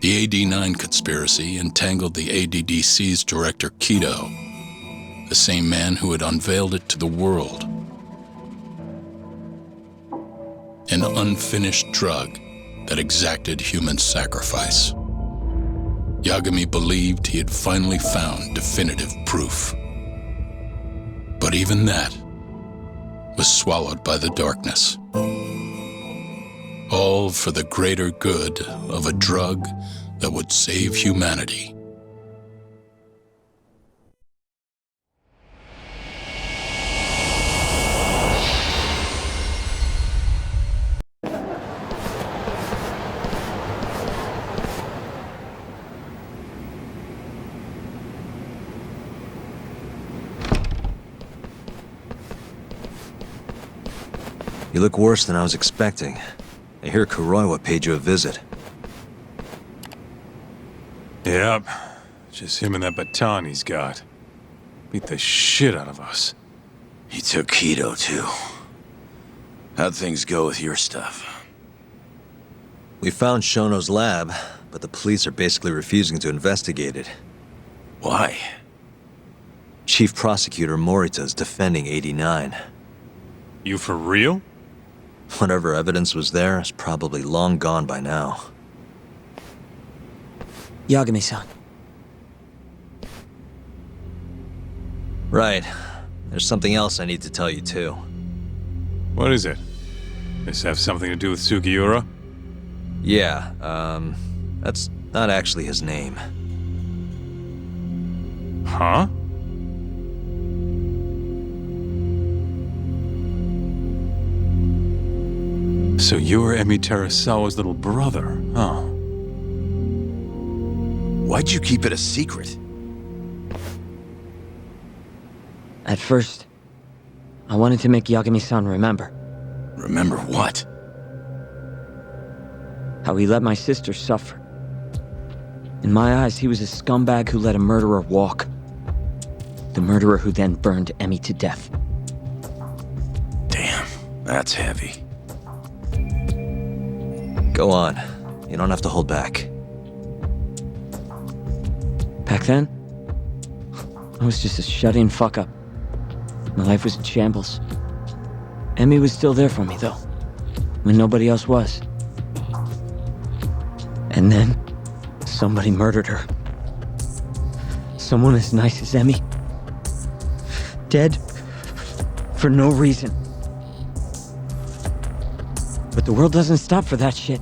The AD-9 conspiracy entangled the ADDC's director Kido, the same man who had unveiled it to the world. An unfinished drug that exacted human sacrifice. Yagami believed he had finally found definitive proof. But even that was swallowed by the darkness. All for the greater good of a drug that would save humanity. You look worse than I was expecting. I hear Kuroiwa paid you a visit. Yep. Just him and that baton he's got. Beat the shit out of us. He took Kido, too. How'd things go with your stuff? We found Shono's lab, but the police are basically refusing to investigate it. Why? Chief Prosecutor Morita is defending AD-9. You for real? Whatever evidence was there is probably long gone by now. Yagami-san. Right. There's something else I need to tell you, too. What is it? This have something to do with Sugiura? Yeah, that's not actually his name. Huh? So you're Emi Terasawa's little brother, huh? Why'd you keep it a secret? At first, I wanted to make Yagami-san remember. Remember what? How he let my sister suffer. In my eyes, he was a scumbag who let a murderer walk. The murderer who then burned Emi to death. Damn, that's heavy. Go on. You don't have to hold back. Back then, I was just a shut-in fuck-up. My life was in shambles. Emi was still there for me, though, when nobody else was. And then, somebody murdered her. Someone as nice as Emi. Dead for no reason. But the world doesn't stop for that shit.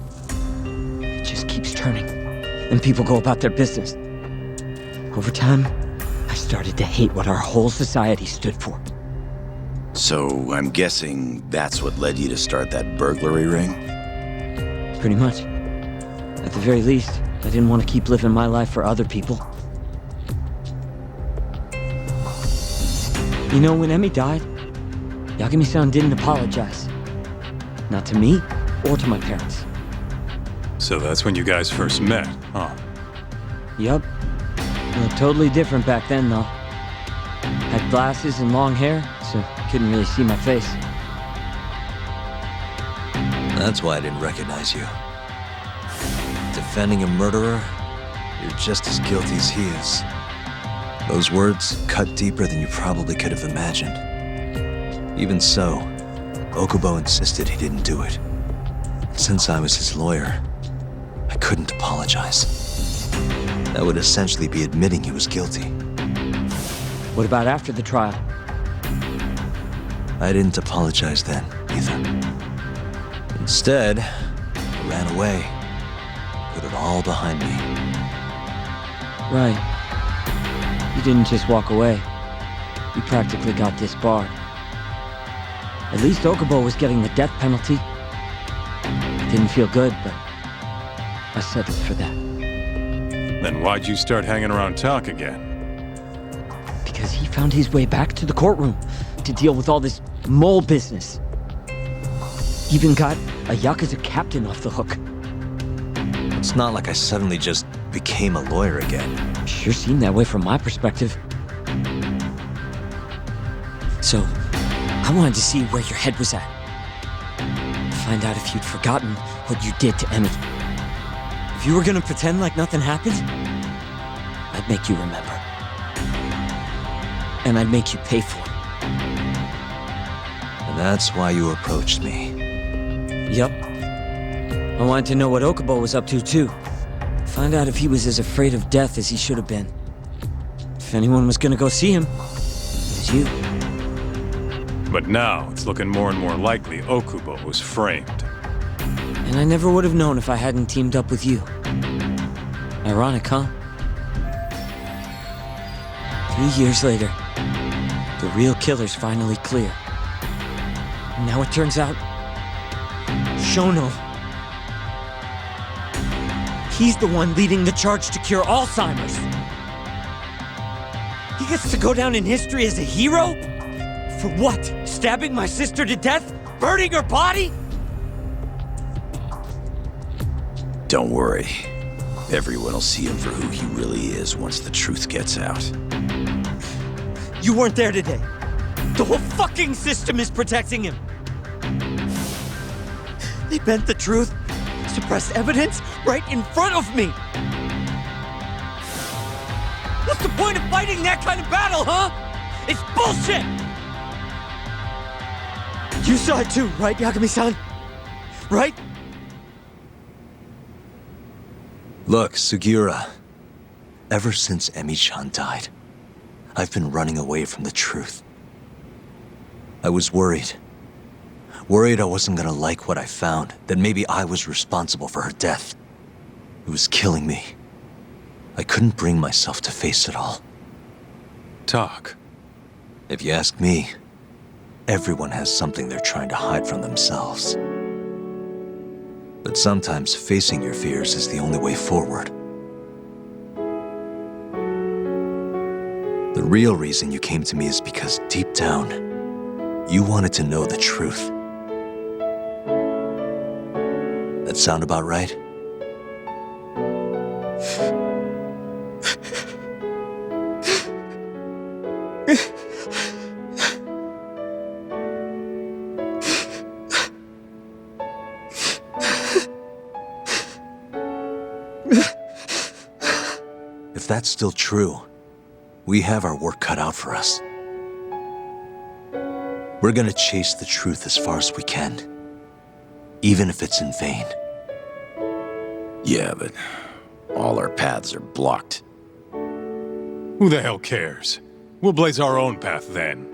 It just keeps turning, and people go about their business. Over time, I started to hate what our whole society stood for. So, I'm guessing that's what led you to start that burglary ring? Pretty much. At the very least, I didn't want to keep living my life for other people. You know, when Emi died, Yagami-san didn't apologize. Not to me, or to my parents. So that's when you guys first met, huh? Yup. Looked totally different back then, though. Had glasses and long hair, so couldn't really see my face. That's why I didn't recognize you. Defending a murderer, you're just as guilty as he is. Those words cut deeper than you probably could have imagined. Even so, Okubo insisted he didn't do it. Since I was his lawyer, I couldn't apologize. That would essentially be admitting he was guilty. What about after the trial? I didn't apologize then, either. Instead, I ran away. Put it all behind me. Right. You didn't just walk away. You practically got disbarred. At least Okubo was getting the death penalty. It didn't feel good, but I settled for that. Then why'd you start hanging around talk again? Because he found his way back to the courtroom to deal with all this mole business. Even got a Yakuza captain off the hook. It's not like I suddenly just became a lawyer again. Sure seemed that way from my perspective. So, I wanted to see where your head was at. Find out if you'd forgotten what you did to Emi. If If you were gonna pretend like nothing happened, I'd make you remember. And I'd make you pay for it. And that's why you approached me. Yup. I wanted to know what Okubo was up to, too. Find out if he was as afraid of death as he should have been. If anyone was gonna go see him, it was you. But now, it's looking more and more likely Okubo was framed. And I never would have known if I hadn't teamed up with you. Ironic, huh? 3 years later, the real killer's finally clear. And now it turns out, Shono, he's the one leading the charge to cure Alzheimer's. He gets to go down in history as a hero? For what? Stabbing my sister to death? Burning her body? Don't worry. Everyone will see him for who he really is once the truth gets out. You weren't there today. The whole fucking system is protecting him. They bent the truth, suppressed evidence right in front of me. What's the point of fighting that kind of battle, huh? It's bullshit! You saw it too, right, Yagami-san? Right? Look, Sugiura. Ever since Emi-chan died, I've been running away from the truth. I was worried. Worried I wasn't gonna like what I found, that maybe I was responsible for her death. It was killing me. I couldn't bring myself to face it all. Talk. If you ask me, everyone has something they're trying to hide from themselves. But sometimes facing your fears is the only way forward. The real reason you came to me is because deep down, you wanted to know the truth. That sound about right? If that's still true, we have our work cut out for us. We're gonna chase the truth as far as we can, even if it's in vain. Yeah, but all our paths are blocked. Who the hell cares? We'll blaze our own path then.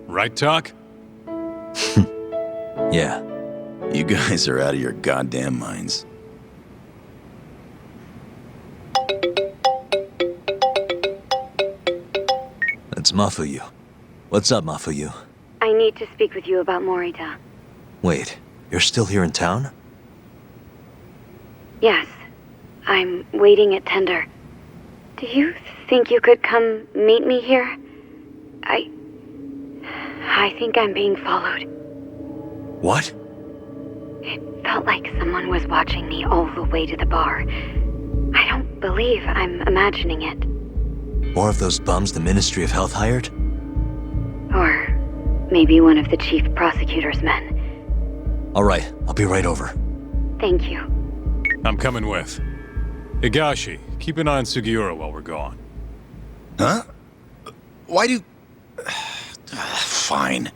Right, Talk? Yeah. You guys are out of your goddamn minds. That's Mafuyu. What's up, Mafuyu? I need to speak with you about Morita. Wait, you're still here in town? Yes, I'm waiting at Tender. Do you think you could come meet me here? I think I'm being followed. What? It felt like someone was watching me all the way to the bar. I don't believe I'm imagining it. More of those bums the Ministry of Health hired? Or maybe one of the chief prosecutor's men. All right, I'll be right over. Thank you. I'm coming with. Higashi, keep an eye on Sugiura while we're gone. Huh? Why do... Fine.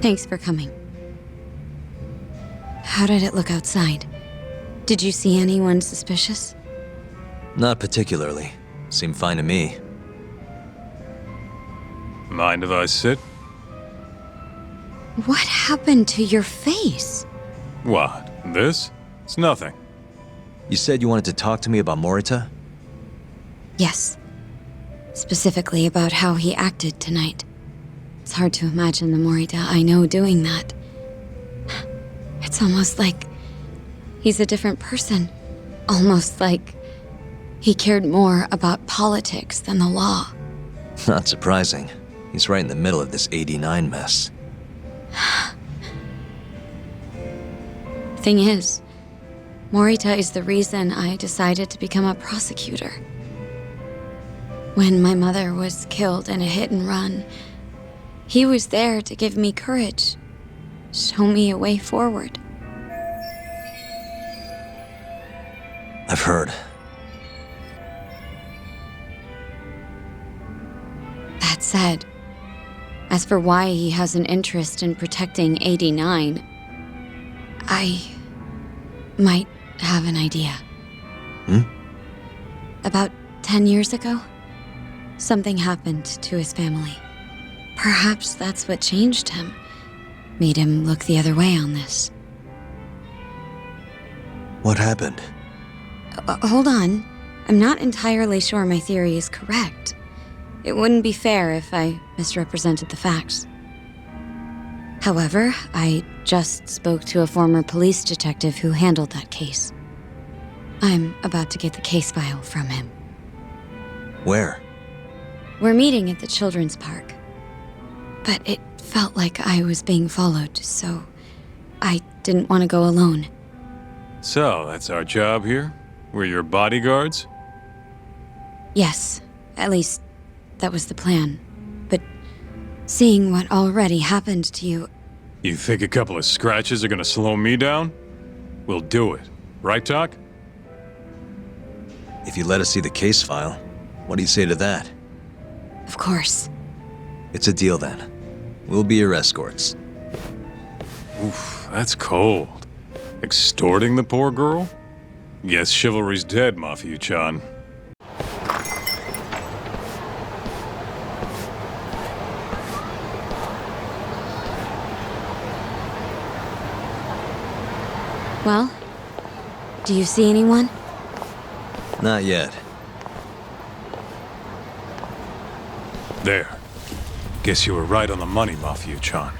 Thanks for coming. How did it look outside? Did you see anyone suspicious? Not particularly. Seemed fine to me. Mind if I sit? What happened to your face? What? This? It's nothing. You said you wanted to talk to me about Morita? Yes. Specifically about how he acted tonight. It's hard to imagine the Morita I know doing that. It's almost like he's a different person. Almost like he cared more about politics than the law. Not surprising. He's right in the middle of this 89 mess. Thing is, Morita is the reason I decided to become a prosecutor. When my mother was killed in a hit and run, he was there to give me courage, show me a way forward. I've heard. That said, as for why he has an interest in protecting 89, I might have an idea. About 10 years ago, something happened to his family. Perhaps that's what changed him, made him look the other way on this. What happened? Hold on. I'm not entirely sure my theory is correct. It wouldn't be fair if I misrepresented the facts. However, I just spoke to a former police detective who handled that case. I'm about to get the case file from him. Where? We're meeting at the children's park. But it felt like I was being followed, so I didn't want to go alone. So, that's our job here? We're your bodyguards? Yes, at least that was the plan. But seeing what already happened to you, You think a couple of scratches are gonna slow me down? We'll do it. Right, Doc? If you let us see the case file, what do you say to that? of course. It's a deal then. We'll be your escorts. Oof, that's cold. Extorting the poor girl? Guess chivalry's dead, Mafia-chan. Well, do you see anyone? Not yet. There. Guess you were right on the money, Mafia-chan.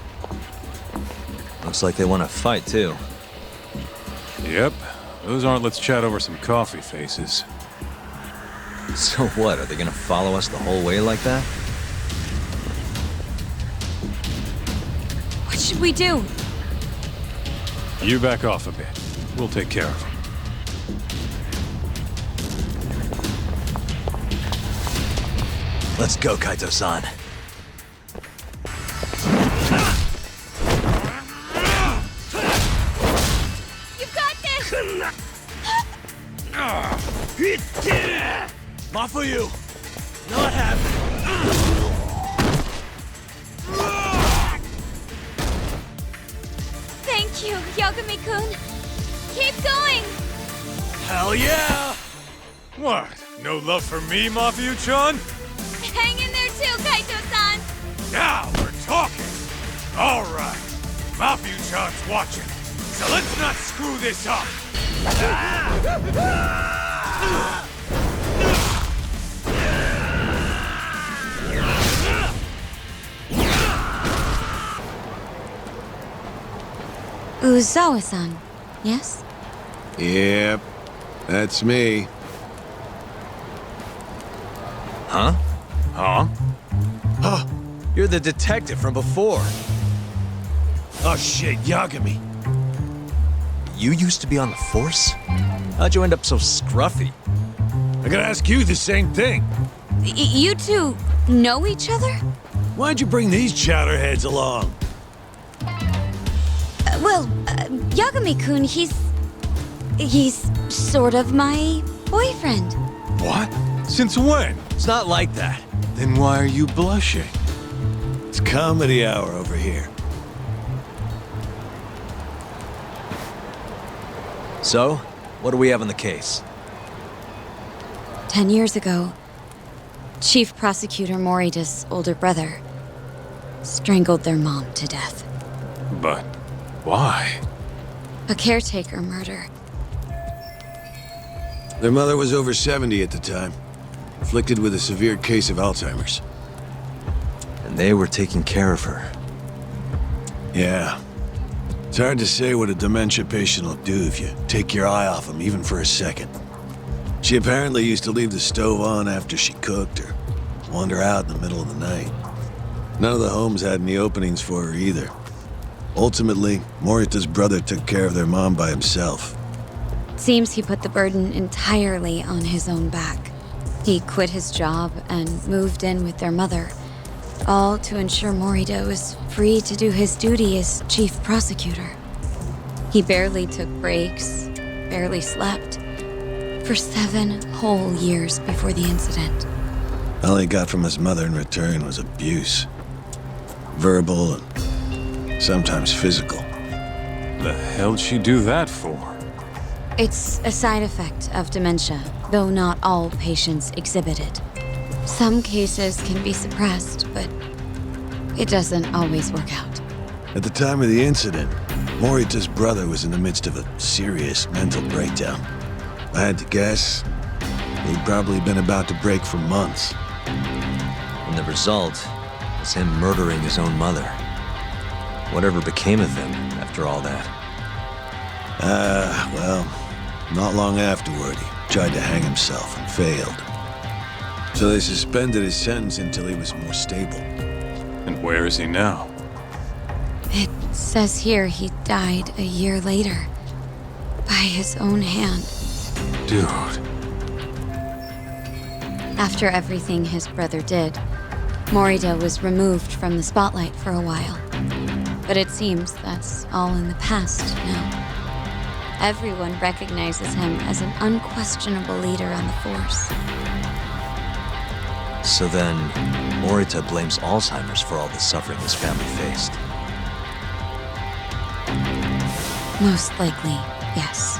Looks like they want to fight, too. Yep. Those aren't let's chat over some coffee faces. So what, are they gonna follow us the whole way like that? What should we do? You back off a bit. We'll take care of them. Let's go, Kaito-san. You got this! Not for you! Not happening! Thank you, Yagami-kun. Keep going! Hell yeah! What? No love for me, Mafia-chan? Hang in there too, Kaito-san! Now we're talking! Alright. Mafia-chan's watching. So let's not screw this up! Uzawa-san, yes? Yep, that's me. Huh? Huh? Huh? You're the detective from before. Oh shit, Yagami. You used to be on the force? How'd you end up so scruffy? I gotta ask you the same thing. You two know each other? Why'd you bring these chowderheads along? Yagami-kun, he's sort of my boyfriend. What? Since when? It's not like that. Then why are you blushing? It's comedy hour over here. So, what do we have on the case? 10 years ago, Chief Prosecutor Morida's older brother strangled their mom to death. But why? A caretaker murder. Their mother was over 70 at the time, afflicted with a severe case of Alzheimer's. And they were taking care of her. Yeah. It's hard to say what a dementia patient will do if you take your eye off them even for a second. She apparently used to leave the stove on after she cooked or wander out in the middle of the night. None of the homes had any openings for her either. Ultimately, Morita's brother took care of their mom by himself. Seems he put the burden entirely on his own back. He quit his job and moved in with their mother, all to ensure Morita was free to do his duty as chief prosecutor. He barely took breaks, barely slept. For 7 whole years before the incident. All he got from his mother in return was abuse. Verbal and sometimes physical. The hell'd she do that for? It's a side effect of dementia, though not all patients exhibit it. Some cases can be suppressed, but it doesn't always work out. At the time of the incident, Morita's brother was in the midst of a serious mental breakdown. If I had to guess, he'd probably been about to break for months. And the result was him murdering his own mother. Whatever became of him after all that? Well, not long afterward, he tried to hang himself and failed. So they suspended his sentence until he was more stable. And where is he now? It says here he died a year later. By his own hand. Dude. After everything his brother did, Morita was removed from the spotlight for a while. But it seems that's all in the past now. Everyone recognizes him as an unquestionable leader on the force. So then, Morita blames Alzheimer's for all the suffering his family faced. Most likely, yes.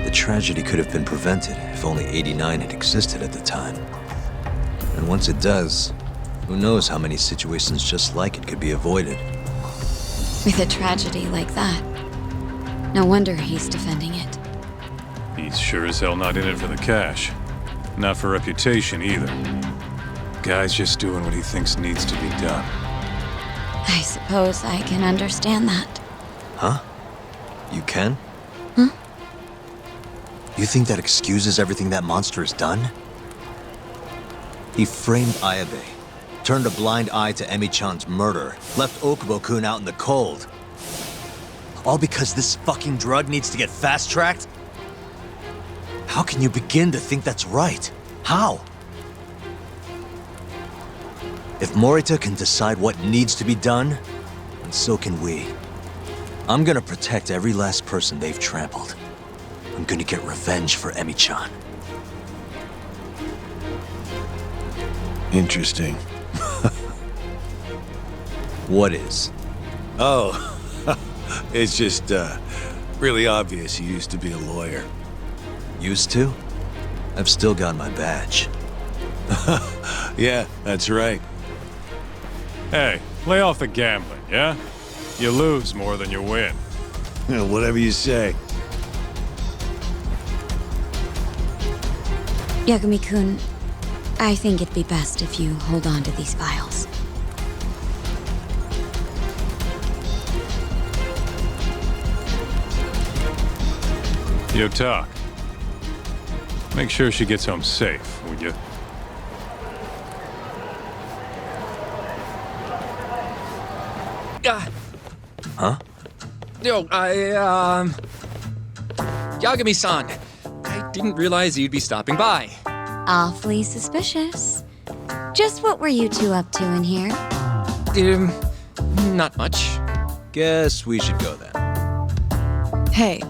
The tragedy could have been prevented if only 89 had existed at the time. And once it does, who knows how many situations just like it could be avoided. With a tragedy like that, no wonder he's defending it. He's sure as hell not in it for the cash. Not for reputation either. Guy's just doing what he thinks needs to be done. I suppose I can understand that. Huh? You can? Huh? You think that excuses everything that monster has done? He framed Ayabe, turned a blind eye to Emi-chan's murder, left Okubo-kun out in the cold. All because this fucking drug needs to get fast-tracked? How can you begin to think that's right? How? If Morita can decide what needs to be done, then so can we. I'm gonna protect every last person they've trampled. I'm gonna get revenge for Emi-chan. Interesting. What is? Oh, it's just, really obvious he used to be a lawyer. Used to? I've still got my badge. Yeah, that's right. Hey, lay off the gambling, yeah? You lose more than you win. Whatever you say. Yagami-kun, I think it'd be best if you hold on to these files. Yo, talk. Make sure she gets home safe, would you? Huh? Yo, Yagami-san, I didn't realize you'd be stopping by. Awfully suspicious. Just what were you two up to in here? Not much. Guess we should go then. Hey,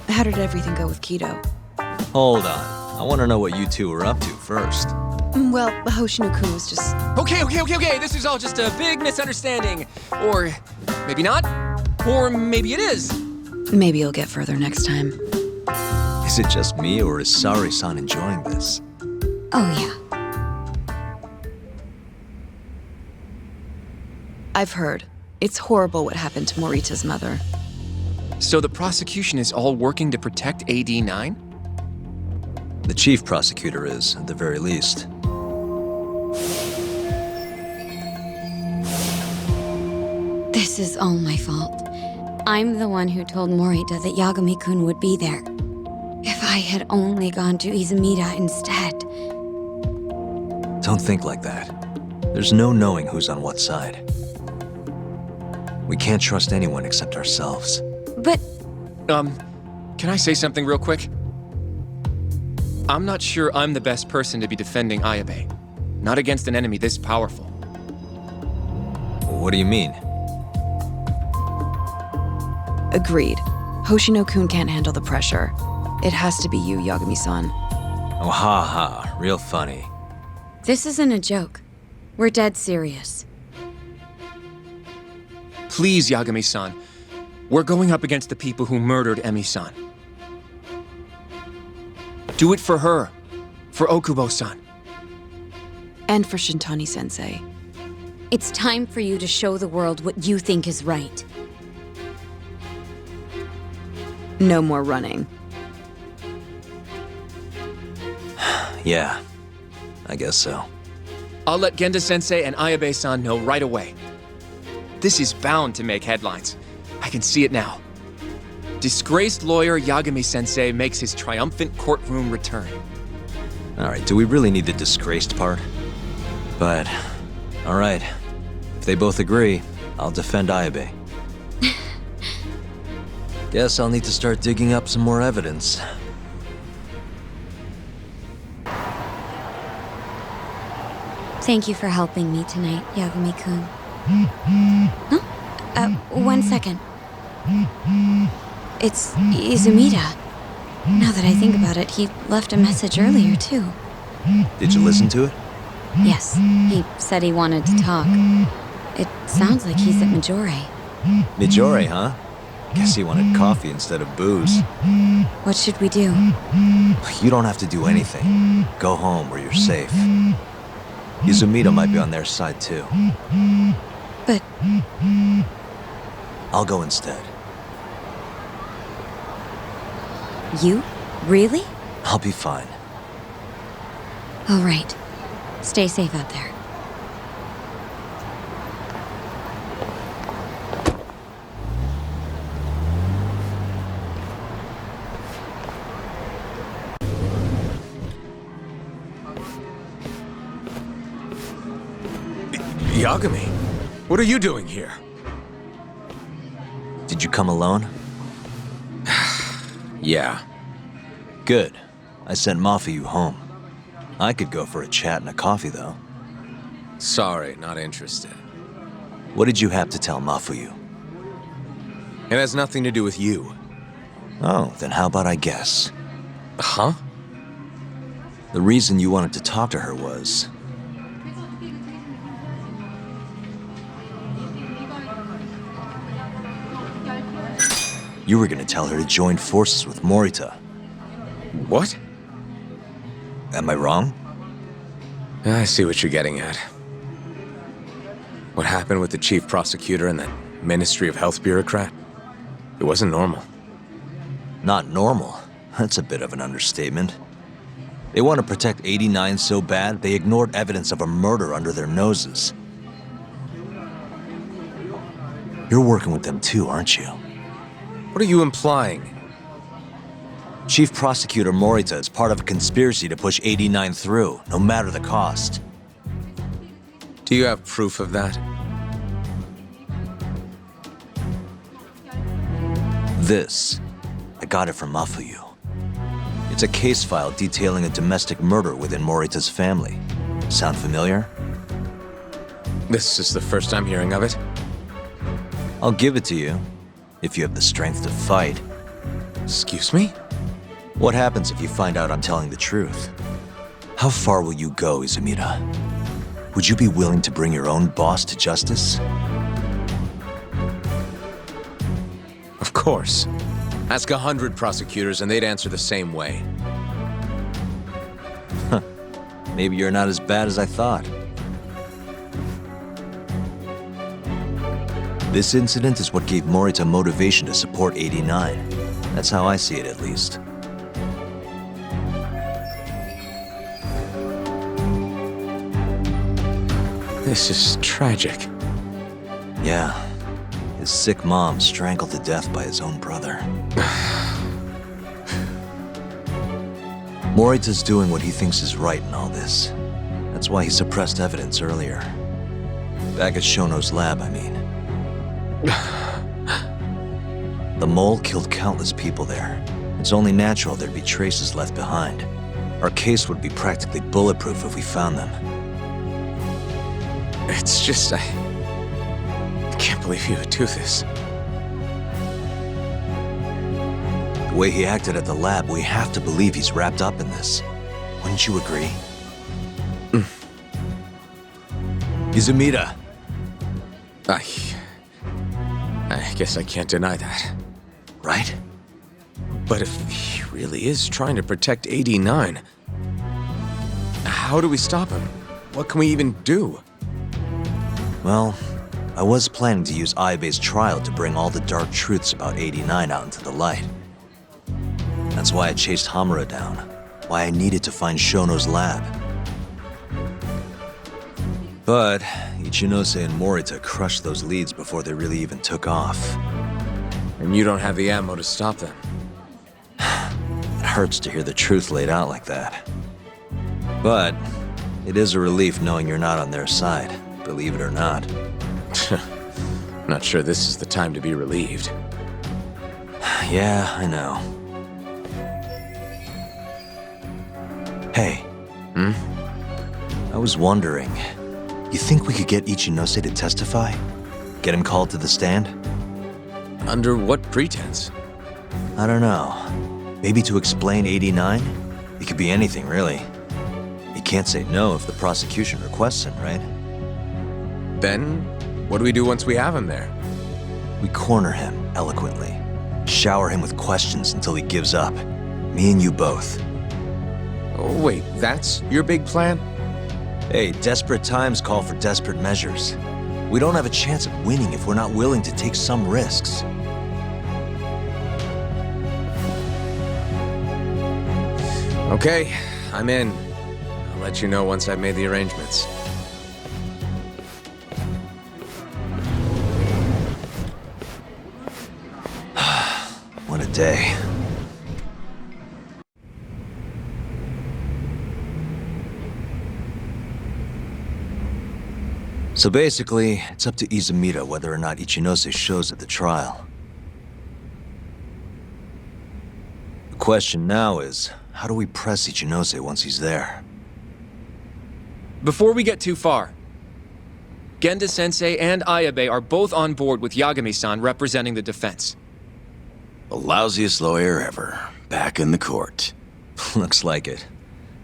how did everything go with Kido? Hold on. I want to know what you two were up to first. Well, Hoshino-kun was just... Okay, this is all just a big misunderstanding. Or maybe not. Or maybe it is. Maybe you'll get further next time. Is it just me, or is Sari-san enjoying this? Oh, yeah. I've heard. It's horrible what happened to Morita's mother. So the prosecution is all working to protect AD9? The chief prosecutor is, at the very least. This is all my fault. I'm the one who told Morita that Yagami-kun would be there. If I had only gone to Izumida instead. Don't think like that. There's no knowing who's on what side. We can't trust anyone except ourselves. But... Can I say something real quick? I'm not sure I'm the best person to be defending Ayabe. Not against an enemy this powerful. What do you mean? Agreed. Hoshino-kun can't handle the pressure. It has to be you, Yagami-san. Oh, ha ha. Real funny. This isn't a joke. We're dead serious. Please, Yagami-san. We're going up against the people who murdered Emi-san. Do it for her. For Okubo-san. And for Shintani-sensei. It's time for you to show the world what you think is right. No more running. Yeah, I guess so. I'll let Genda-sensei and Ayabe-san know right away. This is bound to make headlines. I can see it now. Disgraced lawyer Yagami-sensei makes his triumphant courtroom return. Alright, do we really need the disgraced part? But, alright. If they both agree, I'll defend Ayabe. Guess I'll need to start digging up some more evidence. Thank you for helping me tonight, Yagami-kun. Huh? One second. It's Izumida. Now that I think about it, he left a message earlier, too. Did you listen to it? Yes, he said he wanted to talk. It sounds like he's at Majore. Mijori, huh? Guess he wanted coffee instead of booze. What should we do? You don't have to do anything. Go home where you're safe. Izumida might be on their side too. But... I'll go instead. You? Really? I'll be fine. All right. Stay safe out there. Yagami, what are you doing here? Did you come alone? Yeah. Good. I sent Mafuyu home. I could go for a chat and a coffee, though. Sorry, not interested. What did you have to tell Mafuyu? It has nothing to do with you. Oh, then how about I guess? Huh? The reason you wanted to talk to her was... you were gonna tell her to join forces with Morita. What? Am I wrong? I see what you're getting at. What happened with the chief prosecutor and that Ministry of Health bureaucrat? It wasn't normal. Not normal. That's a bit of an understatement. They want to protect 89 so bad, they ignored evidence of a murder under their noses. You're working with them too, aren't you? What are you implying? Chief Prosecutor Morita is part of a conspiracy to push 89 through, no matter the cost. Do you have proof of that? This. I got it from Mafuyu. It's a case file detailing a domestic murder within Morita's family. Sound familiar? This is the first I'm hearing of it. I'll give it to you, if you have the strength to fight. Excuse me? What happens if you find out I'm telling the truth? How far will you go, Izumida? Would you be willing to bring your own boss to justice? Of course. Ask 100 prosecutors and they'd answer the same way. Maybe you're not as bad as I thought. This incident is what gave Morita motivation to support 89. That's how I see it, at least. This is tragic. Yeah. His sick mom strangled to death by his own brother. Morita's doing what he thinks is right in all this. That's why he suppressed evidence earlier. Back at Shono's lab, I mean. The mole killed countless people there. It's only natural there'd be traces left behind. Our case would be practically bulletproof if we found them. It's just, I can't believe you would do this. The way he acted at the lab, we have to believe he's wrapped up in this. Wouldn't you agree? Izumida. I guess I can't deny that. Right? But if he really is trying to protect 89, how do we stop him? What can we even do? Well, I was planning to use Ayabe's trial to bring all the dark truths about 89 out into the light. That's why I chased Hamura down, why I needed to find Shono's lab. But Ichinose and Morita crushed those leads before they really even took off. And you don't have the ammo to stop them. It hurts to hear the truth laid out like that. But it is a relief knowing you're not on their side, believe it or not. Not sure this is the time to be relieved. Yeah, I know. Hey. I was wondering, you think we could get Ichinose to testify? Get him called to the stand? Under what pretense? I don't know. Maybe to explain 89? It could be anything, really. He can't say no if the prosecution requests him, right? Then, what do we do once we have him there? We corner him eloquently. Shower him with questions until he gives up. Me and you both. Oh, wait, that's your big plan? Hey, desperate times call for desperate measures. We don't have a chance of winning if we're not willing to take some risks. Okay, I'm in. I'll let you know once I've made the arrangements. What a day. So basically, it's up to Izumida whether or not Ichinose shows at the trial. The question now is, how do we press Ichinose once he's there? Before we get too far, Genda-sensei and Ayabe are both on board with Yagami-san representing the defense. The lousiest lawyer ever, back in the court. Looks like it.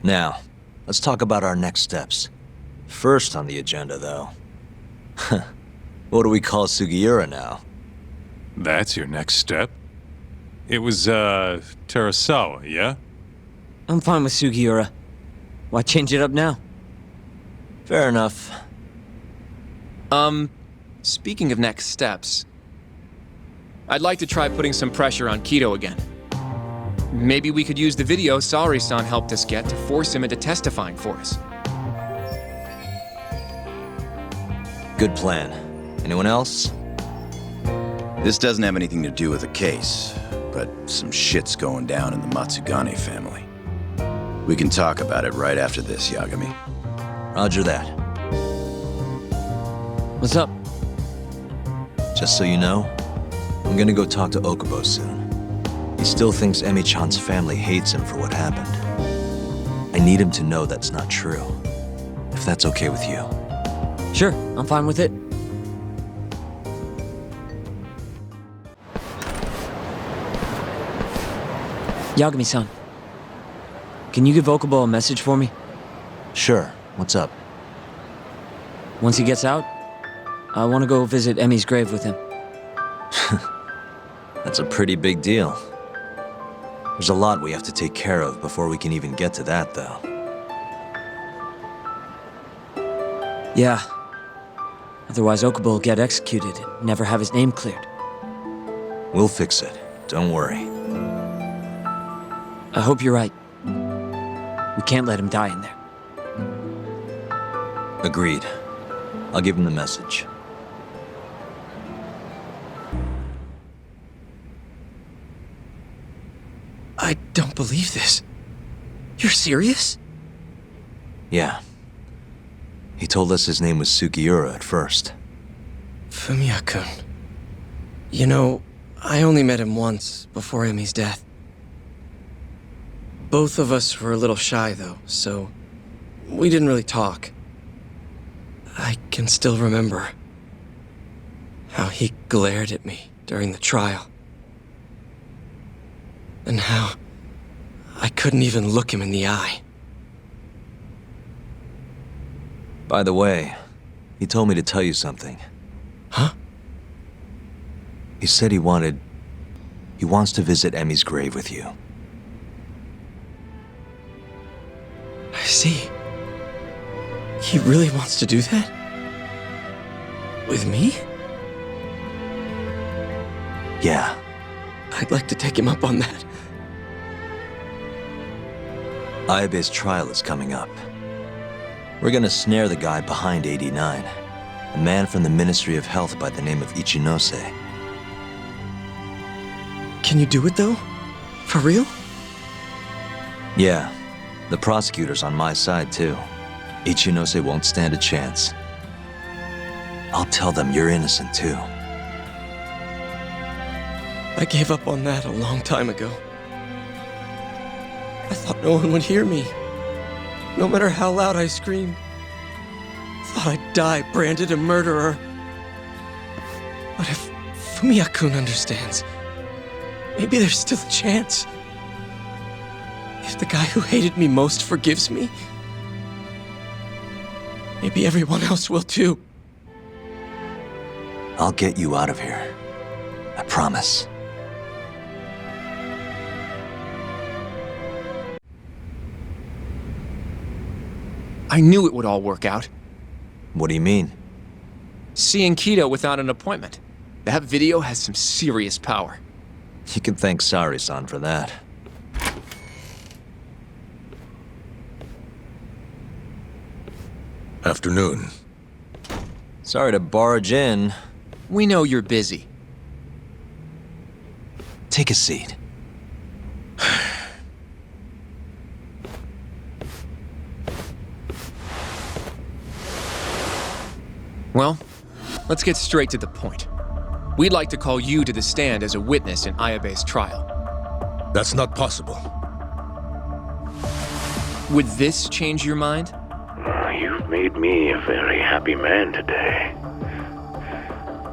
Now, let's talk about our next steps. First on the agenda, though. What do we call Sugiura now? That's your next step? It was, Terasawa, yeah? I'm fine with Sugiura. Why change it up now? Fair enough. Speaking of next steps, I'd like to try putting some pressure on Kido again. Maybe we could use the video Saori-san helped us get to force him into testifying for us. Good plan. Anyone else? This doesn't have anything to do with the case, but some shit's going down in the Matsugane family. We can talk about it right after this, Yagami. Roger that. What's up? Just so you know, I'm gonna go talk to Okubo soon. He still thinks Emi-chan's family hates him for what happened. I need him to know that's not true. If that's okay with you. Sure, I'm fine with it. Yagami-san, can you give Okubo a message for me? Sure. What's up? Once he gets out, I want to go visit Emi's grave with him. That's a pretty big deal. There's a lot we have to take care of before we can even get to that, though. Yeah. Otherwise, Okubo will get executed and never have his name cleared. We'll fix it. Don't worry. I hope you're right. We can't let him die in there. Agreed. I'll give him the message. I don't believe this. You're serious? Yeah. He told us his name was Sugiura at first. Fumiya-kun. You know, I only met him once before Emi's death. Both of us were a little shy, though, so we didn't really talk. I can still remember how he glared at me during the trial. And how I couldn't even look him in the eye. By the way, he told me to tell you something. Huh? He said he wants to visit Emmy's grave with you. I see. He really wants to do that? With me? Yeah. I'd like to take him up on that. Ayabe's trial is coming up. We're gonna snare the guy behind 89, a man from the Ministry of Health by the name of Ichinose. Can you do it, though? For real? Yeah, the prosecutor's on my side, too. Ichinose won't stand a chance. I'll tell them you're innocent, too. I gave up on that a long time ago. I thought no one would hear me, no matter how loud I screamed. Thought I'd die branded a murderer. But if Fumiya-kun understands, maybe there's still a chance. If the guy who hated me most forgives me, maybe everyone else will too. I'll get you out of here. I promise. I knew it would all work out. What do you mean? Seeing Kido without an appointment. That video has some serious power. You can thank Sari-san for that. Afternoon. Sorry to barge in. We know you're busy. Take a seat. Well, let's get straight to the point. We'd like to call you to the stand as a witness in Ayabe's trial. That's not possible. Would this change your mind? You've made me a very happy man today.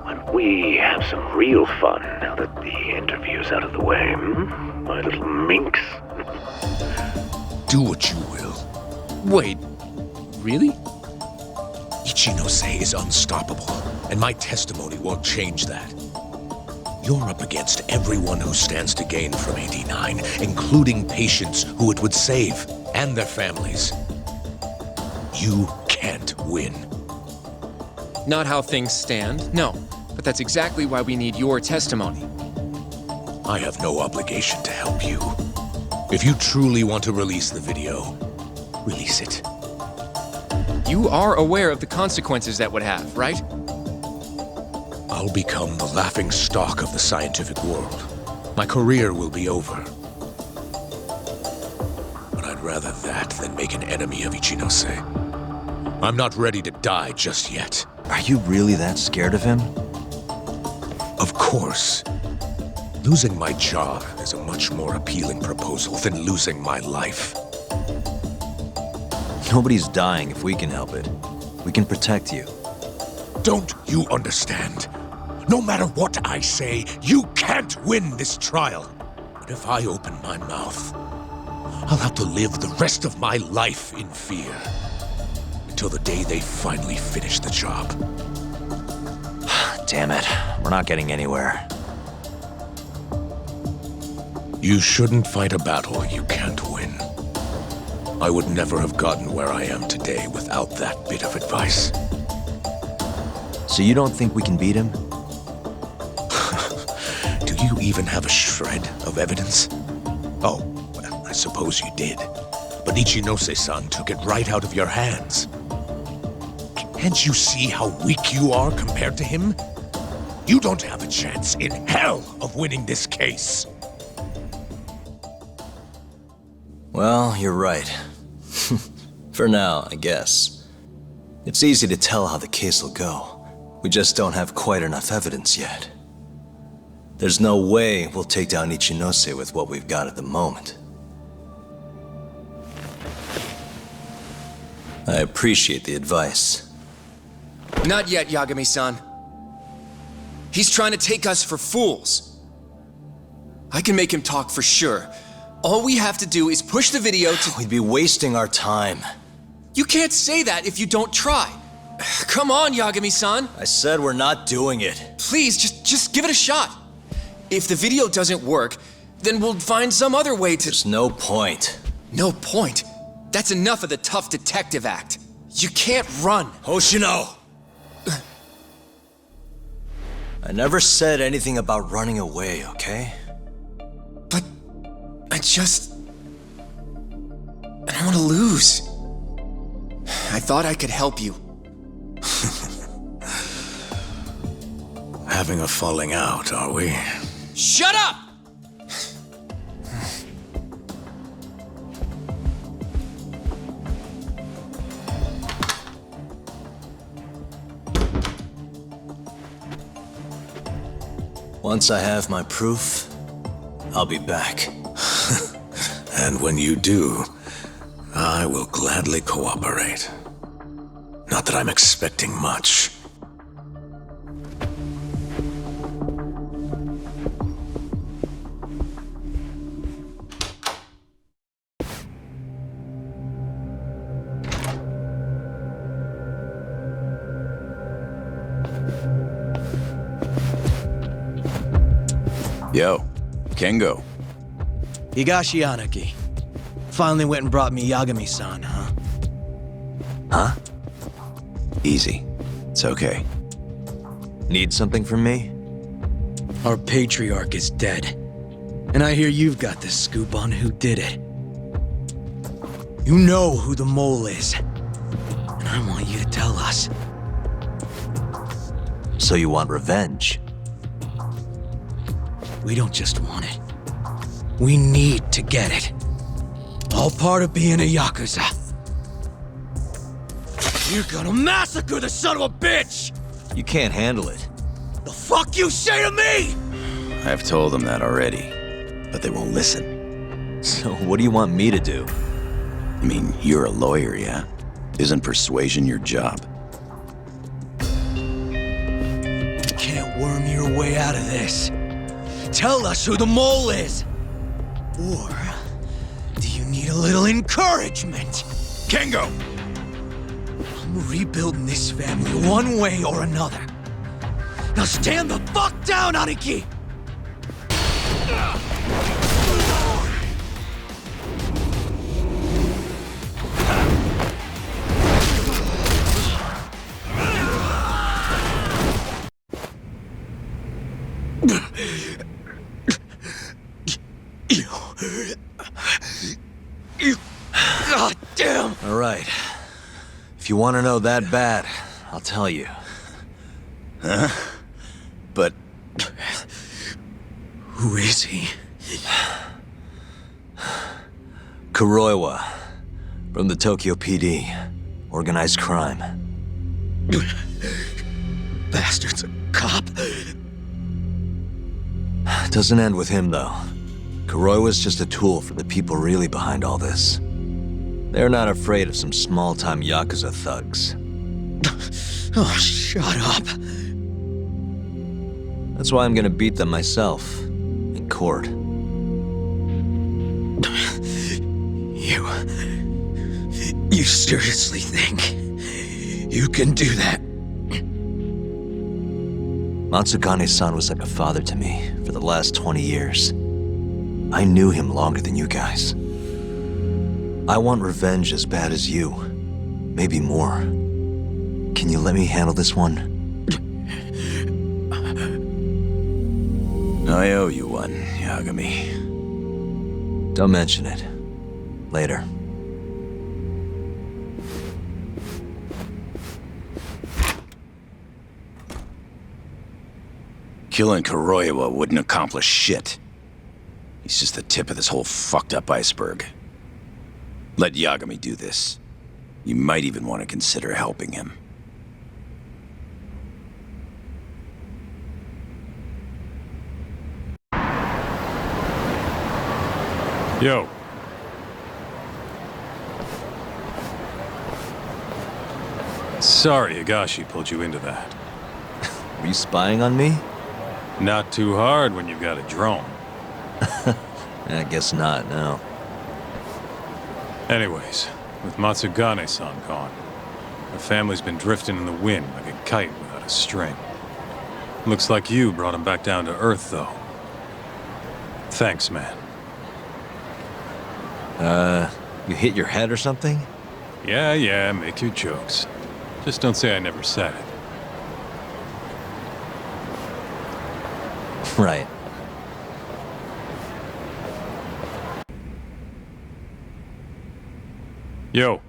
But we have some real fun now that the interview's out of the way, my little minx. Do what you will. Wait, really? Ichinose is unstoppable, and my testimony won't change that. You're up against everyone who stands to gain from 89, including patients who it would save, and their families. You can't win. Not how things stand, no. But that's exactly why we need your testimony. I have no obligation to help you. If you truly want to release the video, release it. You are aware of the consequences that would have, right? I'll become the laughing stock of the scientific world. My career will be over. But I'd rather that than make an enemy of Ichinose. I'm not ready to die just yet. Are you really that scared of him? Of course. Losing my job is a much more appealing proposal than losing my life. Nobody's dying if we can help it. We can protect you. Don't you understand? No matter what I say, you can't win this trial. But if I open my mouth, I'll have to live the rest of my life in fear. Until the day they finally finish the job. Damn it. We're not getting anywhere. You shouldn't fight a battle you can't win. I would never have gotten where I am today without that bit of advice. So you don't think we can beat him? Do you even have a shred of evidence? Oh, well, I suppose you did. But Ichinose-san took it right out of your hands. Can't you see how weak you are compared to him? You don't have a chance in hell of winning this case. Well, you're right. For now, I guess. It's easy to tell how the case will go. We just don't have quite enough evidence yet. There's no way we'll take down Ichinose with what we've got at the moment. I appreciate the advice. Not yet, Yagami-san. He's trying to take us for fools. I can make him talk for sure. All we have to do is push the video to... We'd be wasting our time. You can't say that if you don't try. Come on, Yagami-san. I said we're not doing it. Please, just give it a shot. If the video doesn't work, then we'll find some other way to... There's no point. No point? That's enough of the tough detective act. You can't run. Hoshino! I never said anything about running away, okay? But I don't want to lose. I thought I could help you. Having a falling out, are we? Shut up! Once I have my proof, I'll be back. And when you do, I will gladly cooperate. Not that I'm expecting much. Yo, Kengo. Higashi Anaki. Finally went and brought me Yagami-san, huh? Huh? Easy. It's okay. Need something from me? Our patriarch is dead. And I hear you've got the scoop on who did it. You know who the mole is. And I want you to tell us. So you want revenge? We don't just want it. We need to get it. All part of being a Yakuza. You're gonna massacre the son of a bitch! You can't handle it. The fuck you say to me?! I've told them that already, but they won't listen. So what do you want me to do? I mean, you're a lawyer, yeah? Isn't persuasion your job? You can't worm your way out of this. Tell us who the mole is! Or do you need a little encouragement? Kengo! I'm rebuilding this family one way or another. Now stand the fuck down, Aniki! God damn! All right. If you want to know that bad, I'll tell you. Huh? But... Who is he? Kuroiwa, from the Tokyo PD. Organized crime. Bastard's a cop. Doesn't end with him, though. Kuroiwa's just a tool for the people really behind all this. They're not afraid of some small-time Yakuza thugs. Oh, shut up. That's why I'm gonna beat them myself. In court. You seriously think you can do that? Matsugane-san was like a father to me for the last 20 years. I knew him longer than you guys. I want revenge as bad as you. Maybe more. Can you let me handle this one? I owe you one, Yagami. Don't mention it. Later. Killing Kuroiwa wouldn't accomplish shit. He's just the tip of this whole fucked up iceberg. Let Yagami do this. You might even want to consider helping him. Yo. Sorry Higashi pulled you into that. Were you spying on me? Not too hard when you've got a drone. I guess not, no. Anyways, with Matsugane-san gone, the family's been drifting in the wind like a kite without a string. Looks like you brought him back down to earth, though. Thanks, man. You hit your head or something? Yeah, make your jokes. Just don't say I never said it. Right. Yo.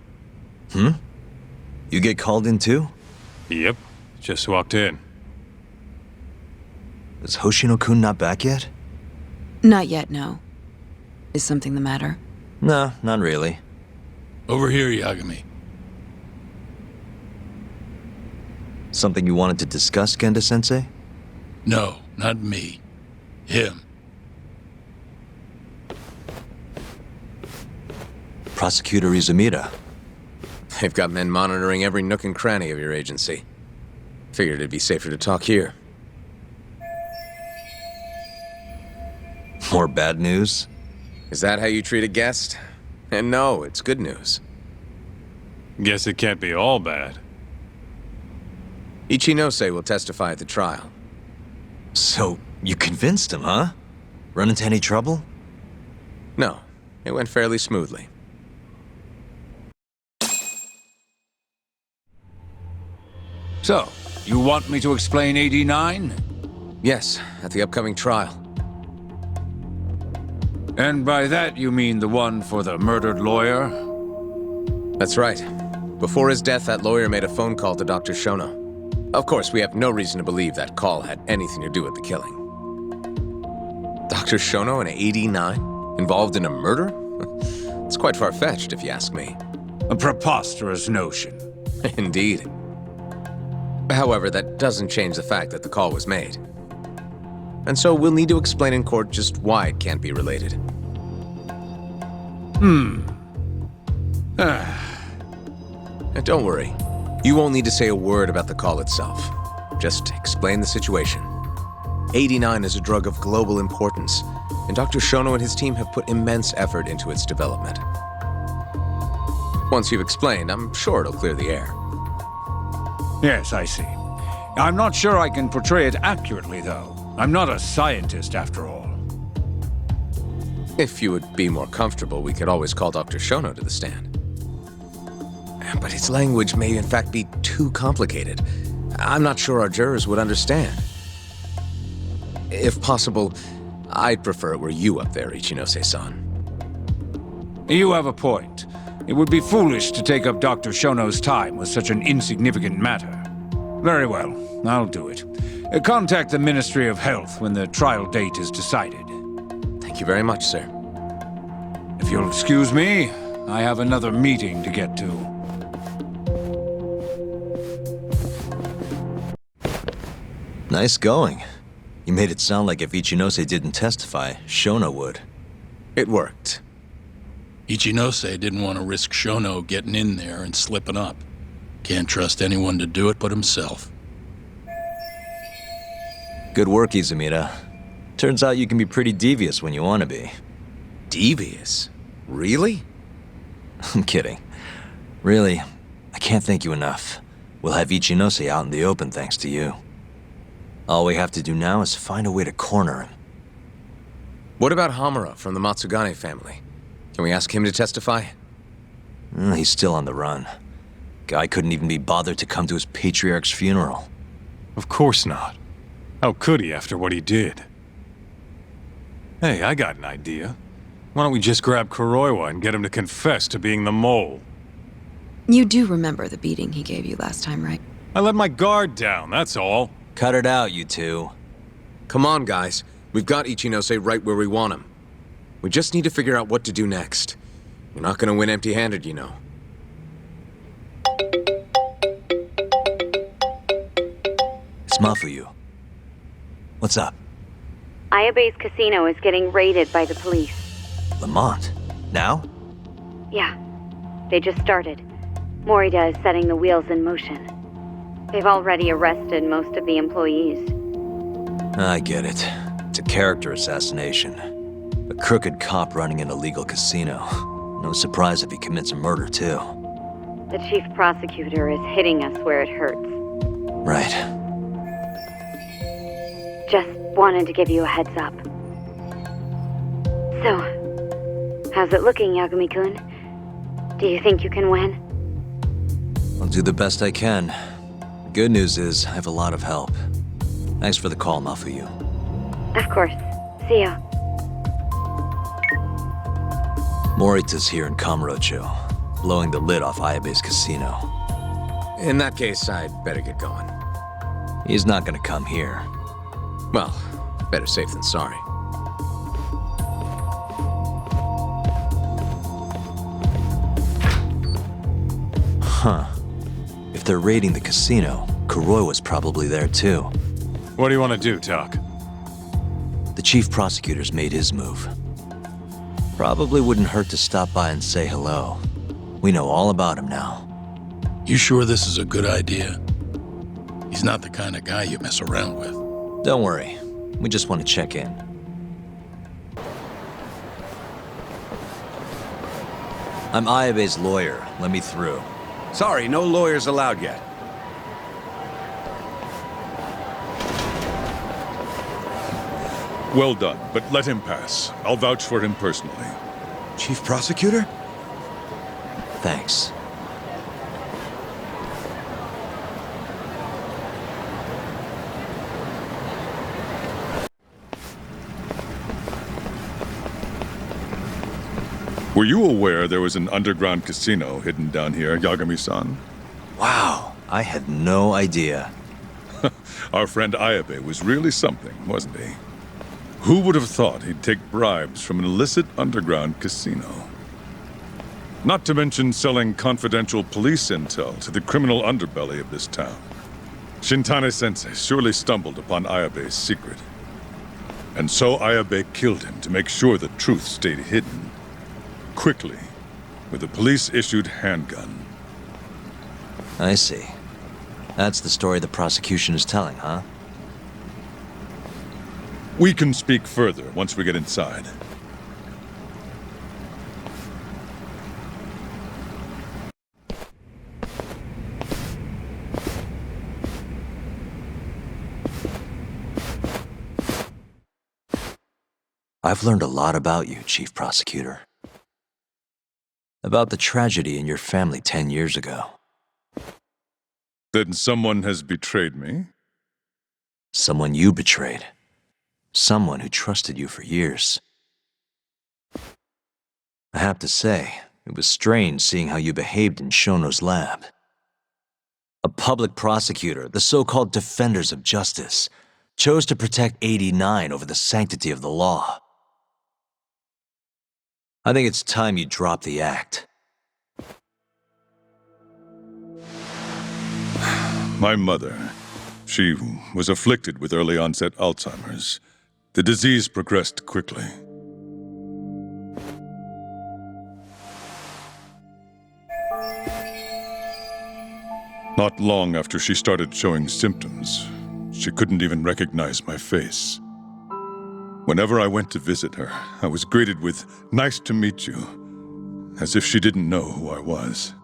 You get called in too? Yep, just walked in. Is Hoshino-kun not back yet? Not yet, no. Is something the matter? No, not really. Over here, Yagami. Something you wanted to discuss, Genda-sensei? No, not me. Him. Prosecutor Izumida. They've got men monitoring every nook and cranny of your agency. Figured it'd be safer to talk here. More bad news? Is that how you treat a guest? And no, it's good news. Guess it can't be all bad. Ichinose will testify at the trial. So, you convinced him, huh? Run into any trouble? No, it went fairly smoothly. So, you want me to explain 89? Yes, at the upcoming trial. And by that you mean the one for the murdered lawyer? That's right. Before his death, that lawyer made a phone call to Dr. Shono. Of course, we have no reason to believe that call had anything to do with the killing. Dr. Shono in 89? Involved in a murder? It's quite far-fetched, if you ask me. A preposterous notion. Indeed. However, that doesn't change the fact that the call was made. And so we'll need to explain in court just why it can't be related. And don't worry. You won't need to say a word about the call itself. Just explain the situation. 89 is a drug of global importance, and Dr. Shono and his team have put immense effort into its development. Once you've explained, I'm sure it'll clear the air. Yes, I see. I'm not sure I can portray it accurately, though. I'm not a scientist, after all. If you would be more comfortable, we could always call Dr. Shono to the stand. But his language may in fact be too complicated. I'm not sure our jurors would understand. If possible, I'd prefer it were you up there, Ichinose-san. You have a point. It would be foolish to take up Dr. Shono's time with such an insignificant matter. Very well, I'll do it. Contact the Ministry of Health when the trial date is decided. Thank you very much, sir. If you'll excuse me, I have another meeting to get to. Nice going. You made it sound like if Ichinose didn't testify, Shono would. It worked. Ichinose didn't want to risk Shono getting in there and slipping up. Can't trust anyone to do it but himself. Good work, Izumida. Turns out you can be pretty devious when you want to be. Devious? Really? I'm kidding. Really, I can't thank you enough. We'll have Ichinose out in the open thanks to you. All we have to do now is find a way to corner him. What about Hamura from the Matsugane family? Can we ask him to testify? He's still on the run. Guy couldn't even be bothered to come to his patriarch's funeral. Of course not. How could he after what he did? Hey, I got an idea. Why don't we just grab Kuroiwa and get him to confess to being the mole? You do remember the beating he gave you last time, right? I let my guard down, that's all. Cut it out, you two. Come on, guys. We've got Ichinose right where we want him. We just need to figure out what to do next. You're not gonna win empty-handed, you know. It's Mafuyu. What's up? Ayabe's casino is getting raided by the police. Lamont? Now? Yeah. They just started. Morita is setting the wheels in motion. They've already arrested most of the employees. I get it. It's a character assassination. A crooked cop running an illegal casino. No surprise if he commits a murder, too. The chief prosecutor is hitting us where it hurts. Right. Just wanted to give you a heads up. So, how's it looking, Yagami-kun? Do you think you can win? I'll do the best I can. The good news is, I have a lot of help. Thanks for the call, Mafuyu. Of course. See ya. Morita's here in Kamurocho, blowing the lid off Ayabe's casino. In that case, I'd better get going. He's not gonna come here. Well, better safe than sorry. Huh. If they're raiding the casino, Kuroiwa's probably there too. What do you want to do, Doc? The chief prosecutor's made his move. Probably wouldn't hurt to stop by and say hello. We know all about him now. You sure this is a good idea? He's not the kind of guy you mess around with. Don't worry. We just want to check in. I'm Ayabe's lawyer. Let me through. Sorry, no lawyers allowed yet. Well done, but let him pass. I'll vouch for him personally. Chief Prosecutor? Thanks. Were you aware there was an underground casino hidden down here, Yagami-san? Wow, I had no idea. Our friend Ayabe was really something, wasn't he? Who would have thought he'd take bribes from an illicit underground casino? Not to mention selling confidential police intel to the criminal underbelly of this town. Shintane-sensei surely stumbled upon Ayabe's secret. And so Ayabe killed him to make sure the truth stayed hidden. Quickly, with a police-issued handgun. I see. That's the story the prosecution is telling, huh? We can speak further once we get inside. I've learned a lot about you, Chief Prosecutor. About the tragedy in your family 10 years ago. Then someone has betrayed me? Someone you betrayed. Someone who trusted you for years. I have to say, it was strange seeing how you behaved in Shono's lab. A public prosecutor, the so-called defenders of justice, chose to protect 89 over the sanctity of the law. I think it's time you drop the act. My mother, she was afflicted with early onset Alzheimer's. The disease progressed quickly. Not long after she started showing symptoms, she couldn't even recognize my face. Whenever I went to visit her, I was greeted with, "Nice to meet you," as if she didn't know who I was.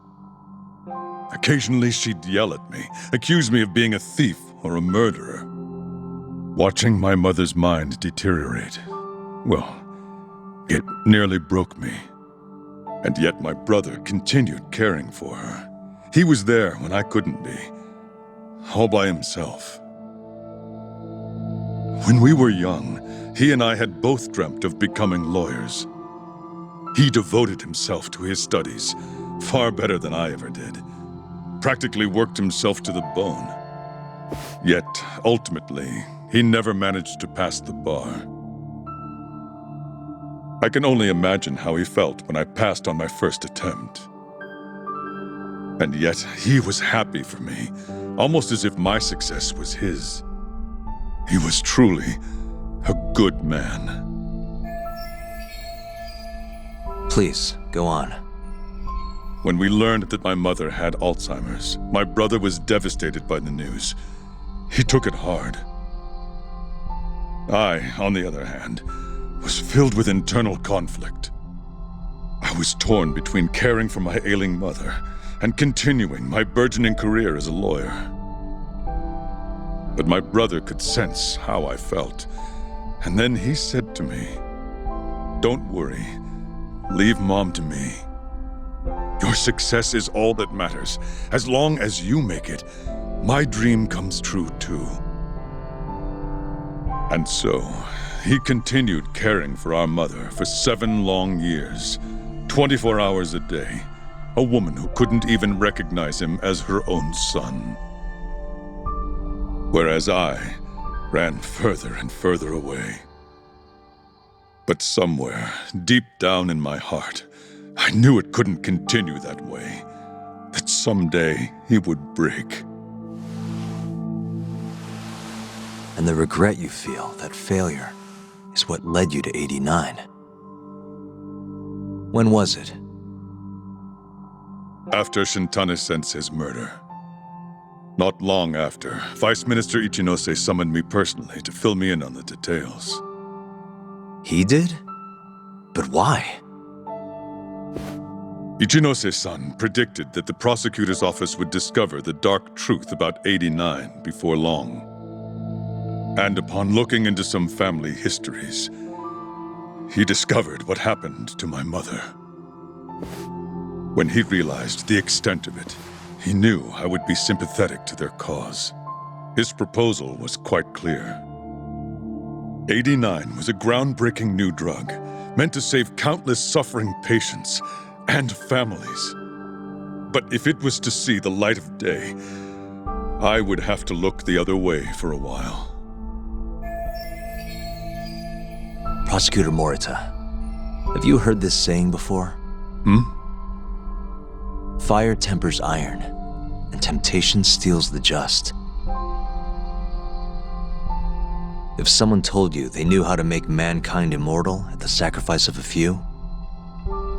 Occasionally she'd yell at me, accuse me of being a thief or a murderer. Watching my mother's mind deteriorate, well, it nearly broke me. And yet my brother continued caring for her. He was there when I couldn't be, all by himself. When we were young, he and I had both dreamt of becoming lawyers. He devoted himself to his studies, far better than I ever did. Practically worked himself to the bone. Yet, ultimately, he never managed to pass the bar. I can only imagine how he felt when I passed on my first attempt. And yet, he was happy for me, almost as if my success was his. He was truly a good man. Please, go on. When we learned that my mother had Alzheimer's, my brother was devastated by the news. He took it hard. I, on the other hand, was filled with internal conflict. I was torn between caring for my ailing mother and continuing my burgeoning career as a lawyer. But my brother could sense how I felt, and then he said to me, "Don't worry, leave Mom to me. Your success is all that matters. As long as you make it, my dream comes true too." And so, he continued caring for our mother for 7 long years, 24 hours a day, a woman who couldn't even recognize him as her own son. Whereas I ran further and further away. But somewhere, deep down in my heart, I knew it couldn't continue that way, that someday he would break. And the regret you feel, that failure, is what led you to 89. When was it? After Shintane-sensei's murder. Not long after, Vice Minister Ichinose summoned me personally to fill me in on the details. He did? But why? Ichinose-san predicted that the prosecutor's office would discover the dark truth about 89 before long. And upon looking into some family histories, he discovered what happened to my mother. When he realized the extent of it, he knew I would be sympathetic to their cause. His proposal was quite clear. 89 was a groundbreaking new drug, meant to save countless suffering patients and families. But if it was to see the light of day, I would have to look the other way for a while. Prosecutor Morita, have you heard this saying before? Fire tempers iron, and temptation steals the just. If someone told you they knew how to make mankind immortal at the sacrifice of a few,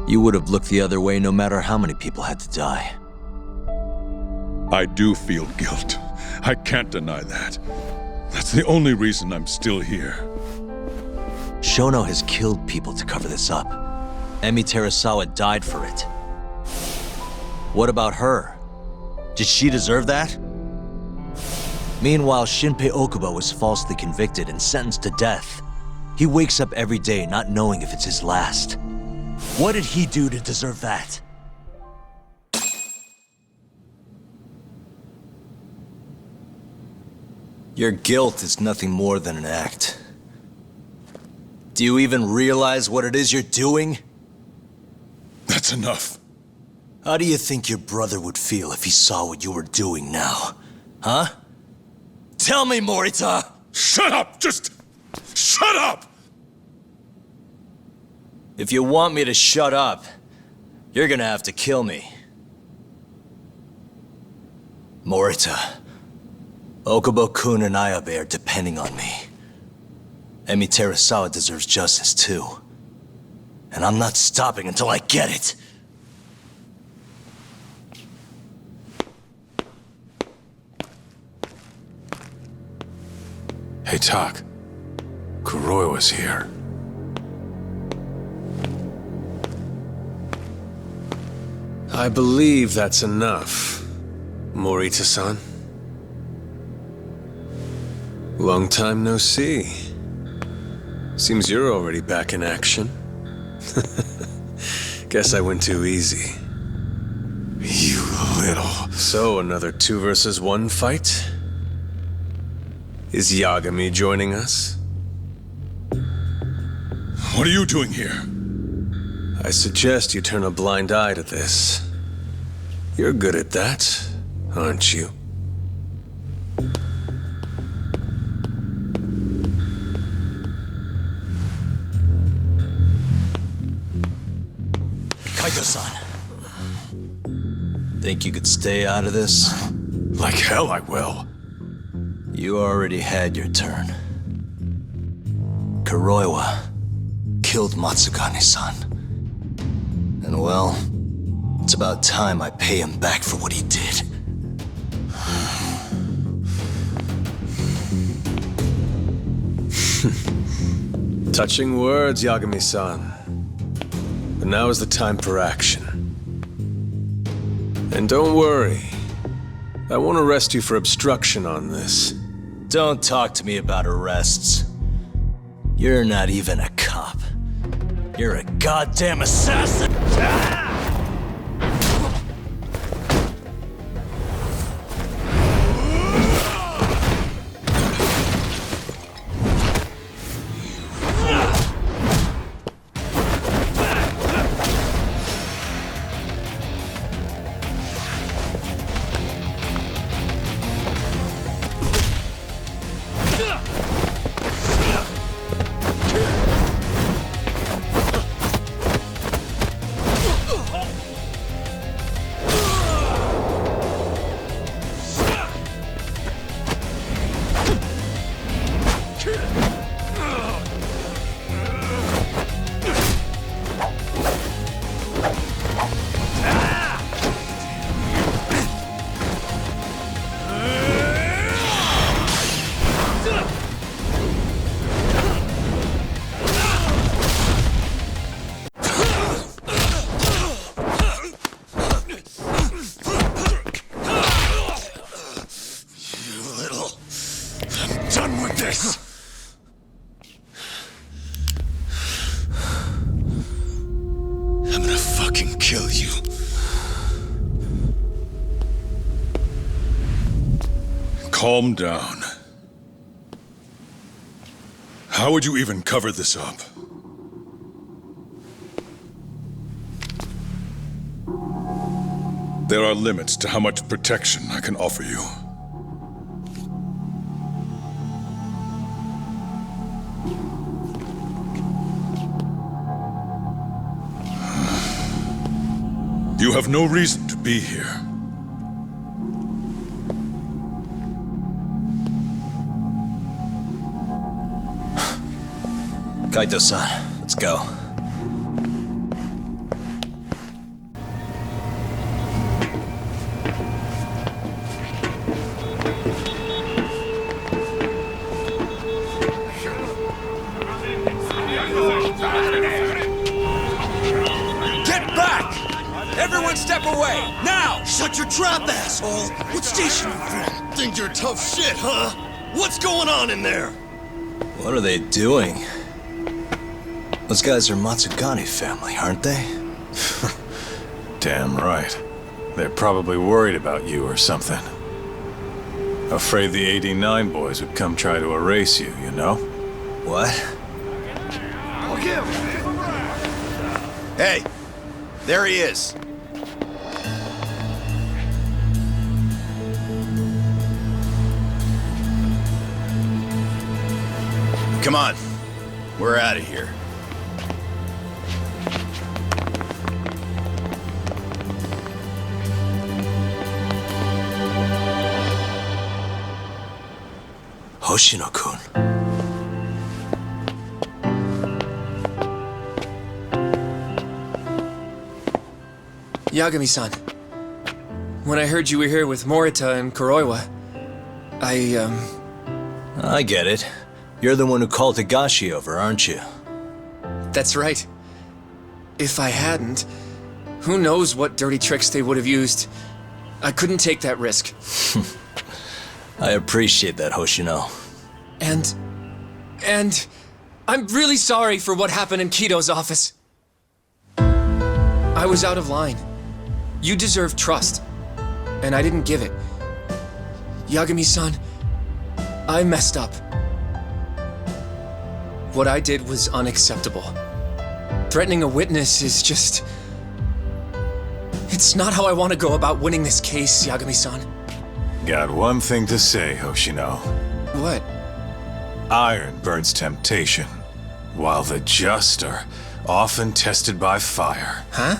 you would have looked the other way no matter how many people had to die. I do feel guilt. I can't deny that. That's the only reason I'm still here. Shono has killed people to cover this up. Emi Terasawa died for it. What about her? Did she deserve that? Meanwhile, Shinpei Okubo was falsely convicted and sentenced to death. He wakes up every day not knowing if it's his last. What did he do to deserve that? Your guilt is nothing more than an act. Do you even realize what it is you're doing? That's enough. How do you think your brother would feel if he saw what you were doing now? Huh? Tell me, Morita! Shut up! Just shut up! If you want me to shut up, you're gonna have to kill me. Morita, Okubo-kun and Ayabe are depending on me. Emi Terasawa deserves justice too. And I'm not stopping until I get it. Hey, Tak. Kuroiwa's here. I believe that's enough, Morita-san. Long time no see. Seems you're already back in action. Guess I went too easy. You little... So, another 2 versus 1 fight? Is Yagami joining us? What are you doing here? I suggest you turn a blind eye to this. You're good at that, aren't you? Kaito-san. Think you could stay out of this? Like hell I will. You already had your turn. Kuroiwa killed Matsugane-san. And well, it's about time I pay him back for what he did. Touching words, Yagami-san. But now is the time for action. And don't worry. I won't arrest you for obstruction on this. Don't talk to me about arrests. You're not even a cop. You're a goddamn assassin! I'm gonna fucking kill you. Calm down. How would you even cover this up? There are limits to how much protection I can offer you. You have no reason to be here. Kaito-san, let's go. Get back! Everyone step away, now! Shut your trap, asshole! What station you from? Think you're tough shit, huh? What's going on in there? What are they doing? Those guys are Matsugane family, aren't they? Damn right. They're probably worried about you or something. Afraid the 89 boys would come try to erase you, you know? What? Hey! There he is! Come on. We're out of here. Hoshino-kun. Yagami-san. When I heard you were here with Morita and Kuroiwa, I get it. You're the one who called Higashi over, aren't you? That's right. If I hadn't, who knows what dirty tricks they would have used. I couldn't take that risk. I appreciate that, Hoshino. And I'm really sorry for what happened in Kito's office. I was out of line. You deserve trust, and I didn't give it. Yagami-san, I messed up. What I did was unacceptable. Threatening a witness is just... It's not how I want to go about winning this case, Yagami-san. Got one thing to say, Hoshino. What? Iron burns temptation, while the just are often tested by fire. Huh?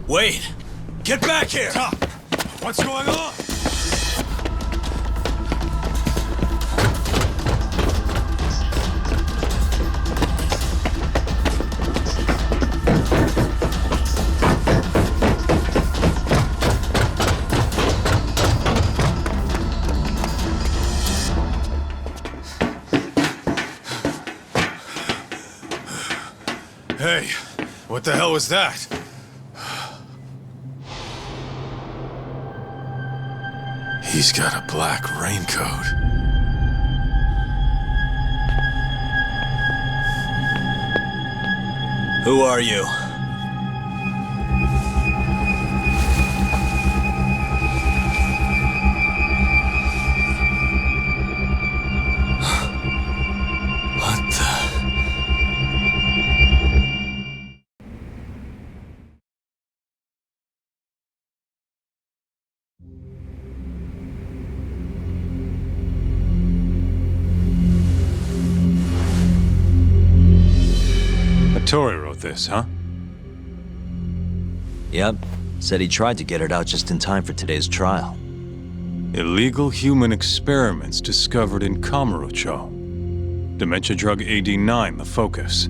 Wait! Get back here! Top! What's going on? Hey, what the hell was that? He's got a black raincoat. Who are you? What the... Tori wrote this, huh? Yep. Said he tried to get it out just in time for today's trial. Illegal human experiments discovered in Kamurocho. Dementia drug AD9, the focus.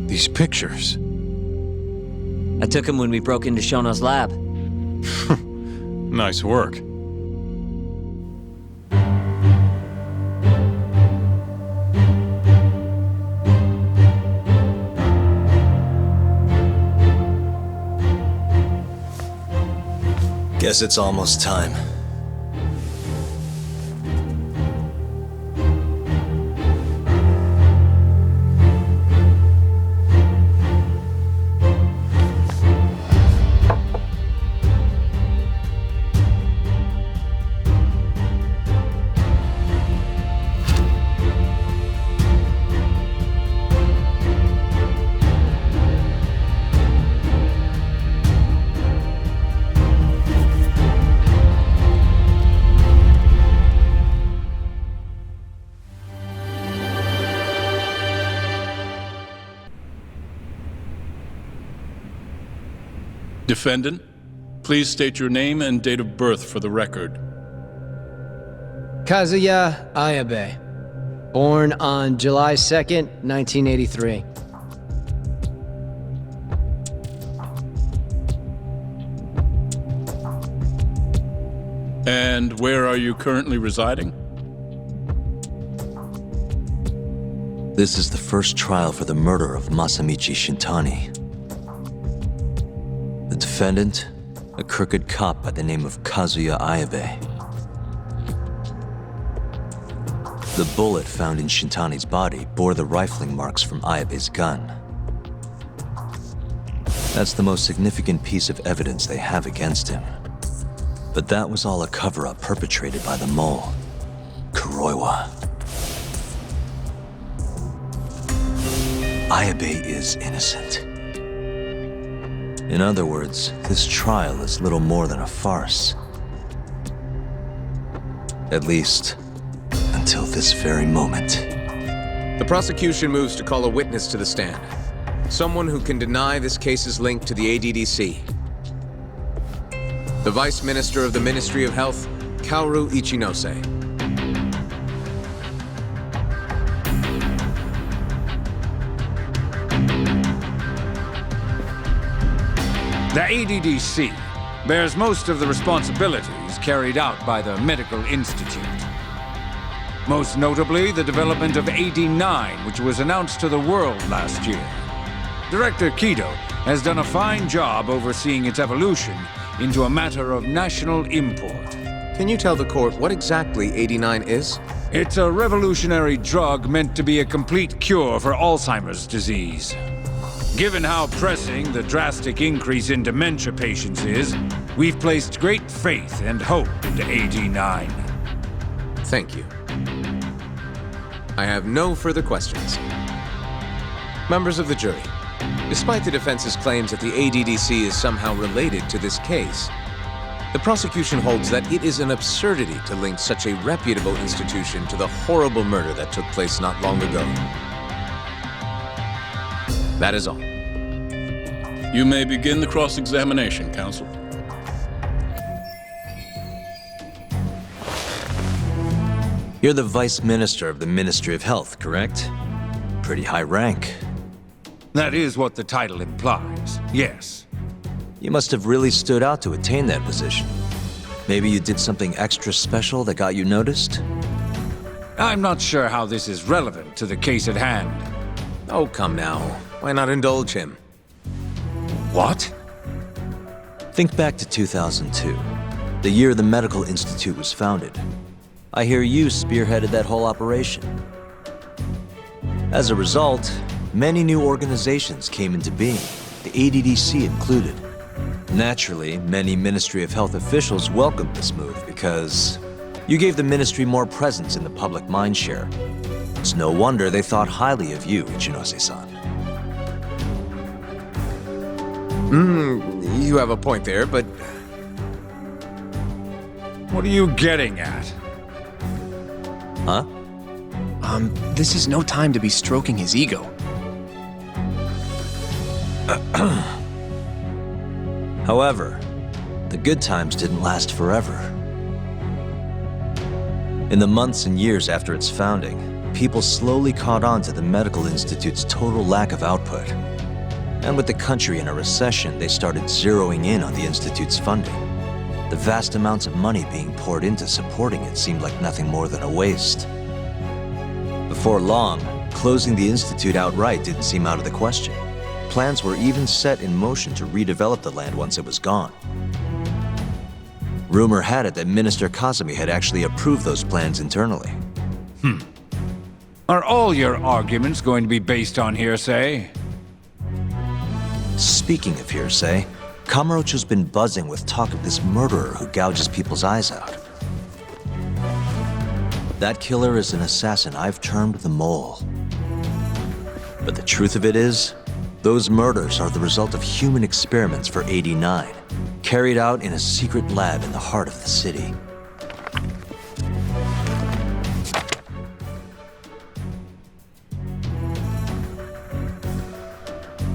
These pictures. I took him when we broke into Shono's lab. Nice work. Guess it's almost time. Defendant, please state your name and date of birth for the record. Kazuya Ayabe. Born on July 2nd, 1983. And where are you currently residing? This is the first trial for the murder of Masamichi Shintani. The defendant, a crooked cop by the name of Kazuya Ayabe. The bullet found in Shintani's body bore the rifling marks from Ayabe's gun. That's the most significant piece of evidence they have against him. But that was all a cover-up perpetrated by the mole, Kuroiwa. Ayabe is innocent. In other words, this trial is little more than a farce. At least, until this very moment. The prosecution moves to call a witness to the stand. Someone who can deny this case's link to the ADDC. The Vice Minister of the Ministry of Health, Kaoru Ichinose. The ADDC bears most of the responsibilities carried out by the Medical Institute. Most notably, the development of AD9, which was announced to the world last year. Director Kido has done a fine job overseeing its evolution into a matter of national import. Can you tell the court what exactly AD9 is? It's a revolutionary drug meant to be a complete cure for Alzheimer's disease. Given how pressing the drastic increase in dementia patients is, we've placed great faith and hope into AD9. Thank you. I have no further questions. Members of the jury, despite the defense's claims that the ADDC is somehow related to this case, the prosecution holds that it is an absurdity to link such a reputable institution to the horrible murder that took place not long ago. That is all. You may begin the cross-examination, counsel. You're the Vice Minister of the Ministry of Health, correct? Pretty high rank. That is what the title implies, yes. You must have really stood out to attain that position. Maybe you did something extra special that got you noticed? I'm not sure how this is relevant to the case at hand. Oh, come now. Why not indulge him? What? Think back to 2002, the year the Medical Institute was founded. I hear you spearheaded that whole operation. As a result, many new organizations came into being, the ADDC included. Naturally, many Ministry of Health officials welcomed this move because you gave the ministry more presence in the public mindshare. It's no wonder they thought highly of you, Ichinose-san. You have a point there, but... What are you getting at? Huh? This is no time to be stroking his ego. However, the good times didn't last forever. In the months and years after its founding, people slowly caught on to the Medical Institute's total lack of output. And with the country in a recession, they started zeroing in on the Institute's funding. The vast amounts of money being poured into supporting it seemed like nothing more than a waste. Before long, closing the Institute outright didn't seem out of the question. Plans were even set in motion to redevelop the land once it was gone. Rumor had it that Minister Kazumi had actually approved those plans internally. Are all your arguments going to be based on hearsay? Speaking of hearsay, Kamurocho's been buzzing with talk of this murderer who gouges people's eyes out. That killer is an assassin I've termed the Mole. But the truth of it is, those murders are the result of human experiments for 89, carried out in a secret lab in the heart of the city.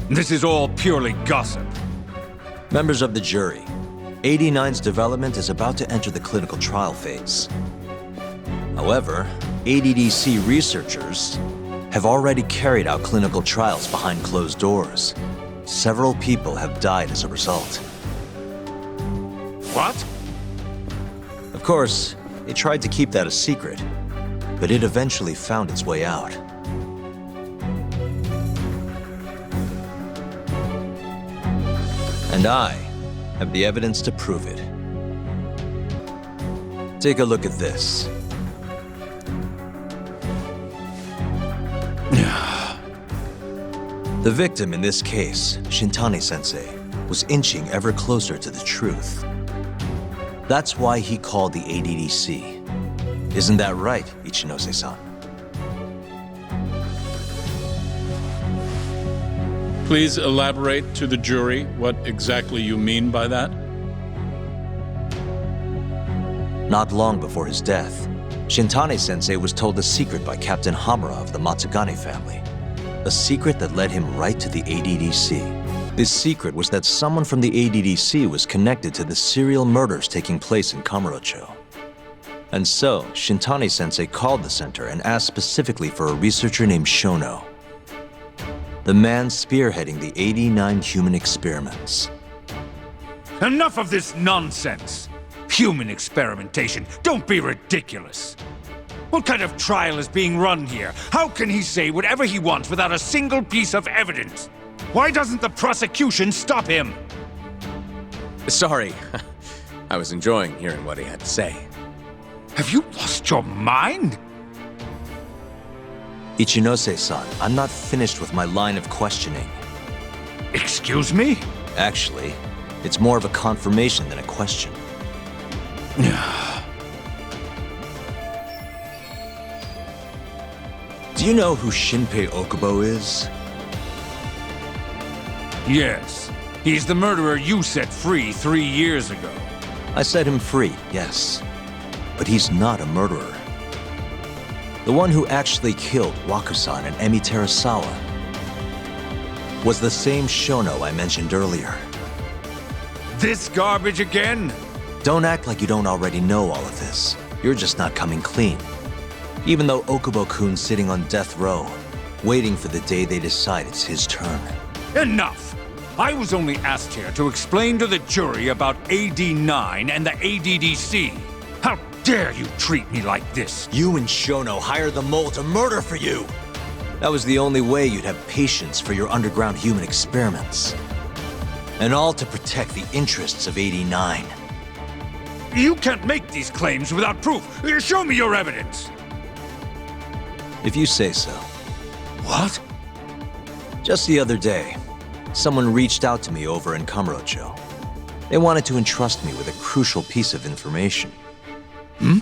This is all purely gossip. Members of the jury, 89's development is about to enter the clinical trial phase. However, ADDC researchers have already carried out clinical trials behind closed doors. Several people have died as a result. What? Of course, they tried to keep that a secret, but it eventually found its way out. And I have the evidence to prove it. Take a look at this. The victim in this case, Shintani-sensei, was inching ever closer to the truth. That's why he called the ADDC. Isn't that right, Ichinose-san? Please elaborate to the jury what exactly you mean by that. Not long before his death, Shintani-sensei was told a secret by Captain Hamura of the Matsugane family. A secret that led him right to the ADDC. This secret was that someone from the ADDC was connected to the serial murders taking place in Kamurocho. And so, Shintani-sensei called the center and asked specifically for a researcher named Shono. The man spearheading the 89 human experiments. Enough of this nonsense! Human experimentation, don't be ridiculous! What kind of trial is being run here? How can he say whatever he wants without a single piece of evidence? Why doesn't the prosecution stop him? Sorry. I was enjoying hearing what he had to say. Have you lost your mind? Ichinose-san, I'm not finished with my line of questioning. Excuse me? Actually, it's more of a confirmation than a question. Do you know who Shinpei Okubo is? Yes. He's the murderer you set free 3 years ago. I set him free, yes. But he's not a murderer. The one who actually killed Wakusan and Emi Terasawa. was the same Shono I mentioned earlier. This garbage again? Don't act like you don't already know all of this. You're just not coming clean. Even though Okubo-kun's sitting on death row, waiting for the day they decide it's his turn. Enough! I was only asked here to explain to the jury about AD-9 and the ADDC. How dare you treat me like this? You and Shono hired the mole to murder for you! That was the only way you'd have patience for your underground human experiments. And all to protect the interests of AD-9. You can't make these claims without proof. Show me your evidence. If you say so. What? Just the other day, someone reached out to me over in Kamurocho. They wanted to entrust me with a crucial piece of information. Hmm?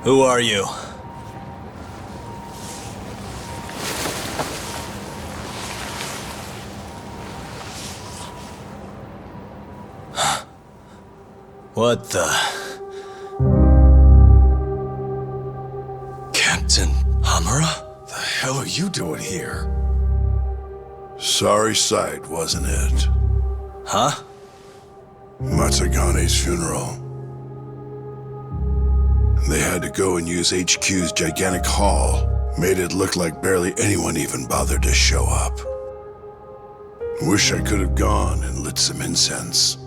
Who are you? What the... Captain Hamura? The hell are you doing here? Sorry sight, wasn't it? Huh? Matsugane's funeral. They had to go and use HQ's gigantic hall. Made it look like barely anyone even bothered to show up. Wish I could have gone and lit some incense.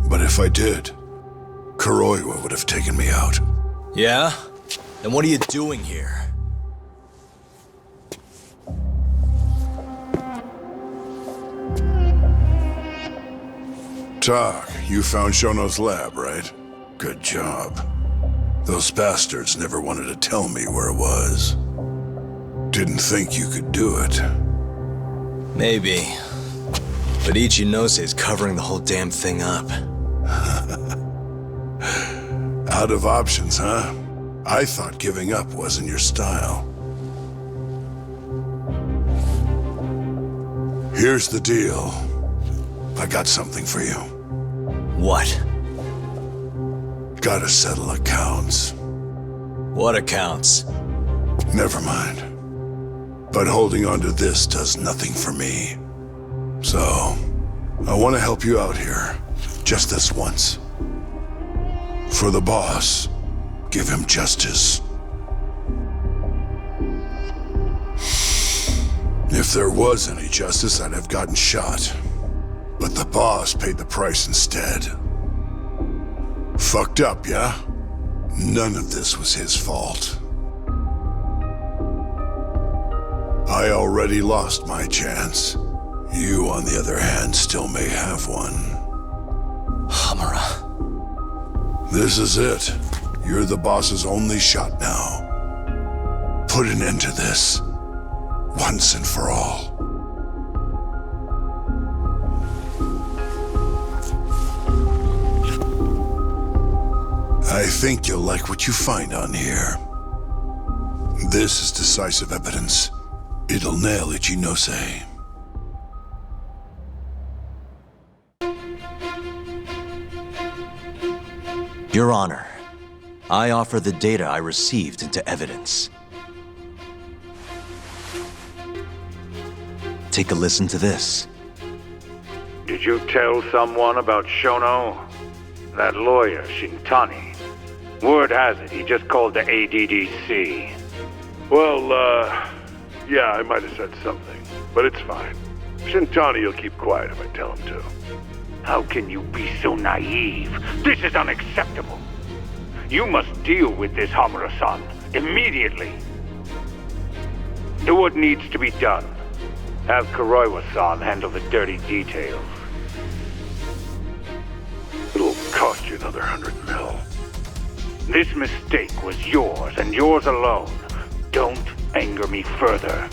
But if I did, Kuroiwa would have taken me out. Yeah? Then what are you doing here? Tak, you found Shono's lab, right? Good job. Those bastards never wanted to tell me where it was. Didn't think you could do it. Maybe. But Ichinose is covering the whole damn thing up. Out of options, huh? I thought giving up wasn't your style. Here's the deal. I got something for you. What? Gotta settle accounts. What accounts? Never mind. But holding on to this does nothing for me. So, I want to help you out here. Just this once. For the boss, give him justice. If there was any justice, I'd have gotten shot. But the boss paid the price instead. Fucked up, yeah? None of this was his fault. I already lost my chance. You, on the other hand, still may have one. Hamura. This is it. You're the boss's only shot now. Put an end to this. Once and for all. I think you'll like what you find on here. This is decisive evidence. It'll nail Ichinose. Your Honor, I offer the data I received into evidence. Take a listen to this. Did you tell someone about Shono? That lawyer, Shintani. Word has it, he just called the ADDC. Well, yeah, I might have said something, but it's fine. Shintani will keep quiet if I tell him to. How can you be so naive? This is unacceptable. You must deal with this, Hamura-san, immediately. Do what needs to be done. Have Kuroiwa-san handle the dirty details. It'll cost you another 100 mil. This mistake was yours, and yours alone. Don't anger me further.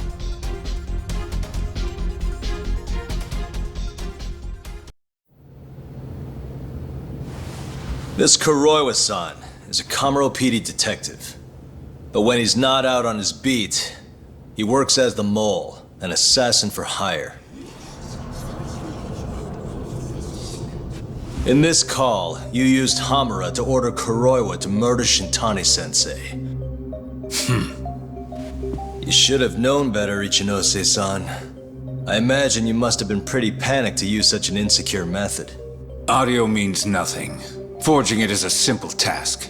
This Kuroiwa-san is a Kamuro PD detective. But when he's not out on his beat, he works as the mole, an assassin for hire. In this call, you used Hamura to order Kuroiwa to murder Shintani-sensei. You should have known better, Ichinose-san. I imagine you must have been pretty panicked to use such an insecure method. Audio means nothing. Forging it is a simple task.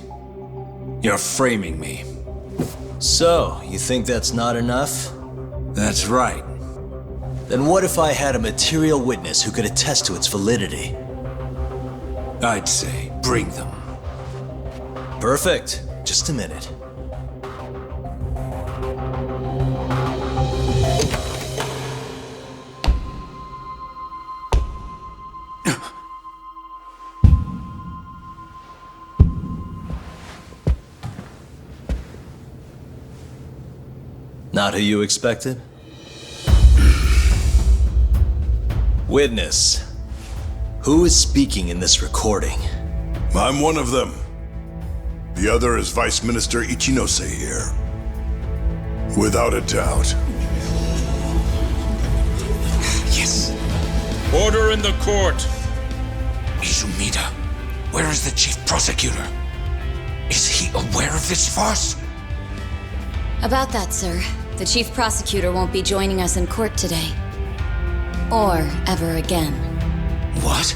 You're framing me. So, you think that's not enough? That's right. Then what if I had a material witness who could attest to its validity? I'd say, bring them. Perfect. Just a minute. Not who you expected? Witness. Who is speaking in this recording? I'm one of them. The other is Vice Minister Ichinose here. Without a doubt. Yes. Order in the court. Izumida, where is the chief prosecutor? Is he aware of this farce? About that, sir. The chief prosecutor won't be joining us in court today. Or ever again. What?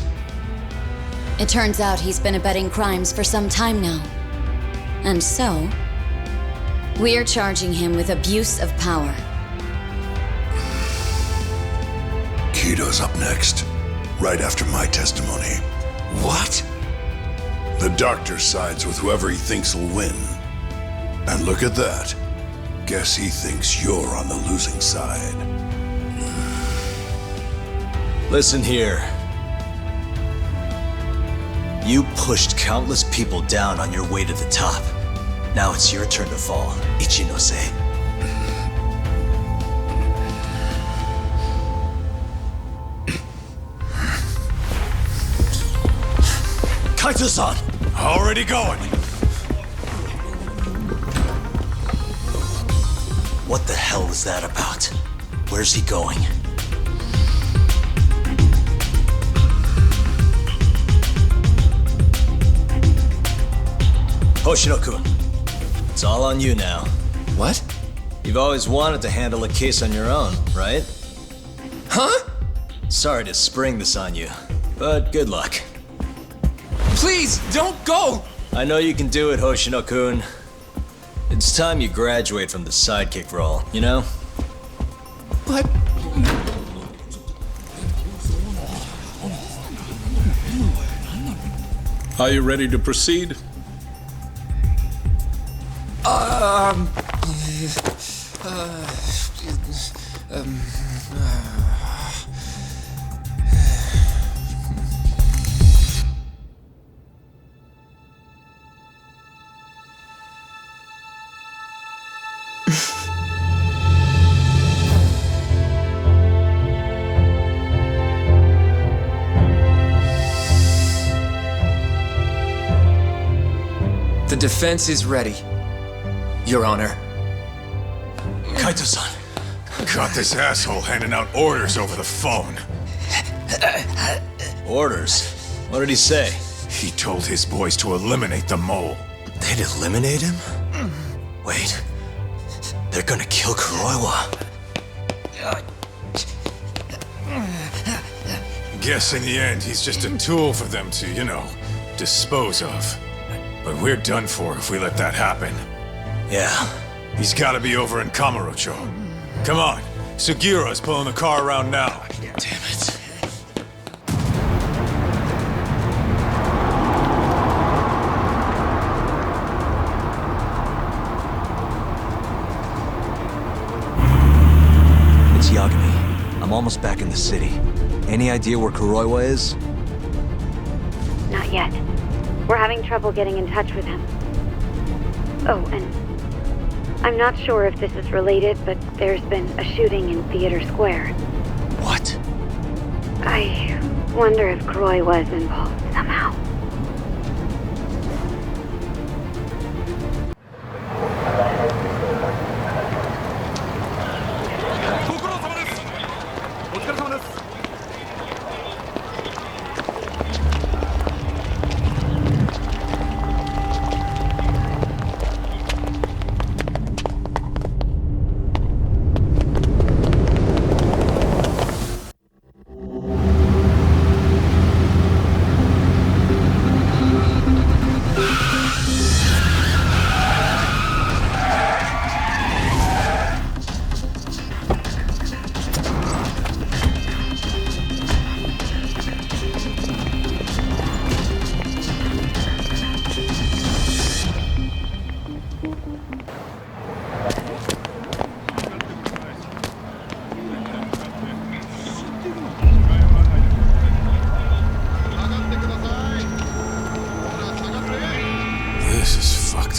It turns out he's been abetting crimes for some time now. And so, we're charging him with abuse of power. Kido's up next, right after my testimony. What? The doctor sides with whoever he thinks will win. And look at that. Guess he thinks you're on the losing side. Listen here. You pushed countless people down on your way to the top. Now it's your turn to fall, Ichinose. Kaito-san! Already going! What the hell is that about? Where's he going? Hoshino-kun, it's all on you now. What? You've always wanted to handle a case on your own, right? Huh? Sorry to spring this on you, but good luck. Please, don't go! I know you can do it, Hoshino-kun. It's time you graduate from the sidekick role, you know? But... Are you ready to proceed? The defense is ready, Your Honor. Kaito-san. Got this asshole handing out orders over the phone. Orders? What did he say? He told his boys to eliminate the mole. They'd eliminate him? Wait. They're gonna kill Kuroiwa. Guess in the end, he's just a tool for them to, you know, dispose of. But we're done for if we let that happen. Yeah. He's gotta be over in Kamurocho. Come on, Sugiura's pulling the car around now. Damn it. It's Yagami. I'm almost back in the city. Any idea where Kuroiwa is? Not yet. We're having trouble getting in touch with him. Oh, and I'm not sure if this is related, but there's been a shooting in Theater Square. What? I wonder if Kuroiwa was involved somehow.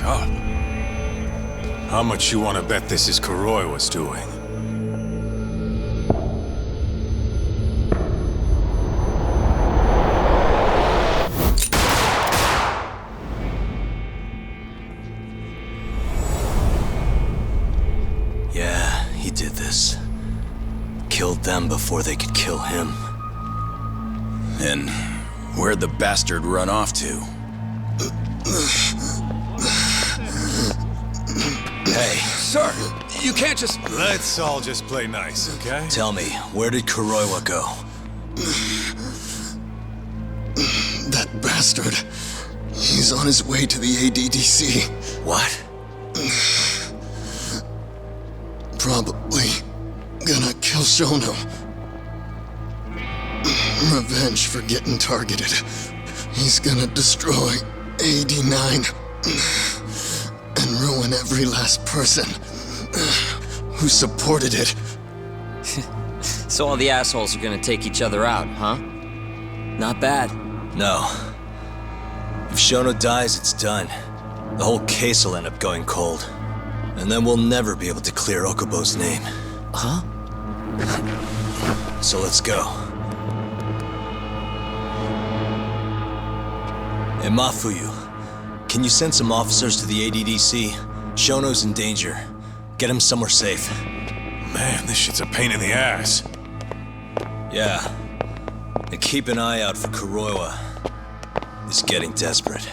God. How much you want to bet this is Kuroiwa's doing? Yeah, he did this. Killed them before they could kill him. And where'd the bastard run off to? Hey. Sir, you can't just... Let's all just play nice, okay? Tell me, where did Kuroiwa go? That bastard. He's on his way to the ADDC. What? Probably gonna kill Shono. Revenge for getting targeted. He's gonna destroy AD9 and ruin every last person who supported it. So all the assholes are gonna take each other out, huh? Not bad. No. If Shono dies, it's done. The whole case will end up going cold. And then we'll never be able to clear Okubo's name. Huh? So let's go. Hey, Mafuyu, can you send some officers to the ADDC? Shono's in danger. Get him somewhere safe. Man, this shit's a pain in the ass. Yeah. And keep an eye out for Kuroiwa. He's getting desperate.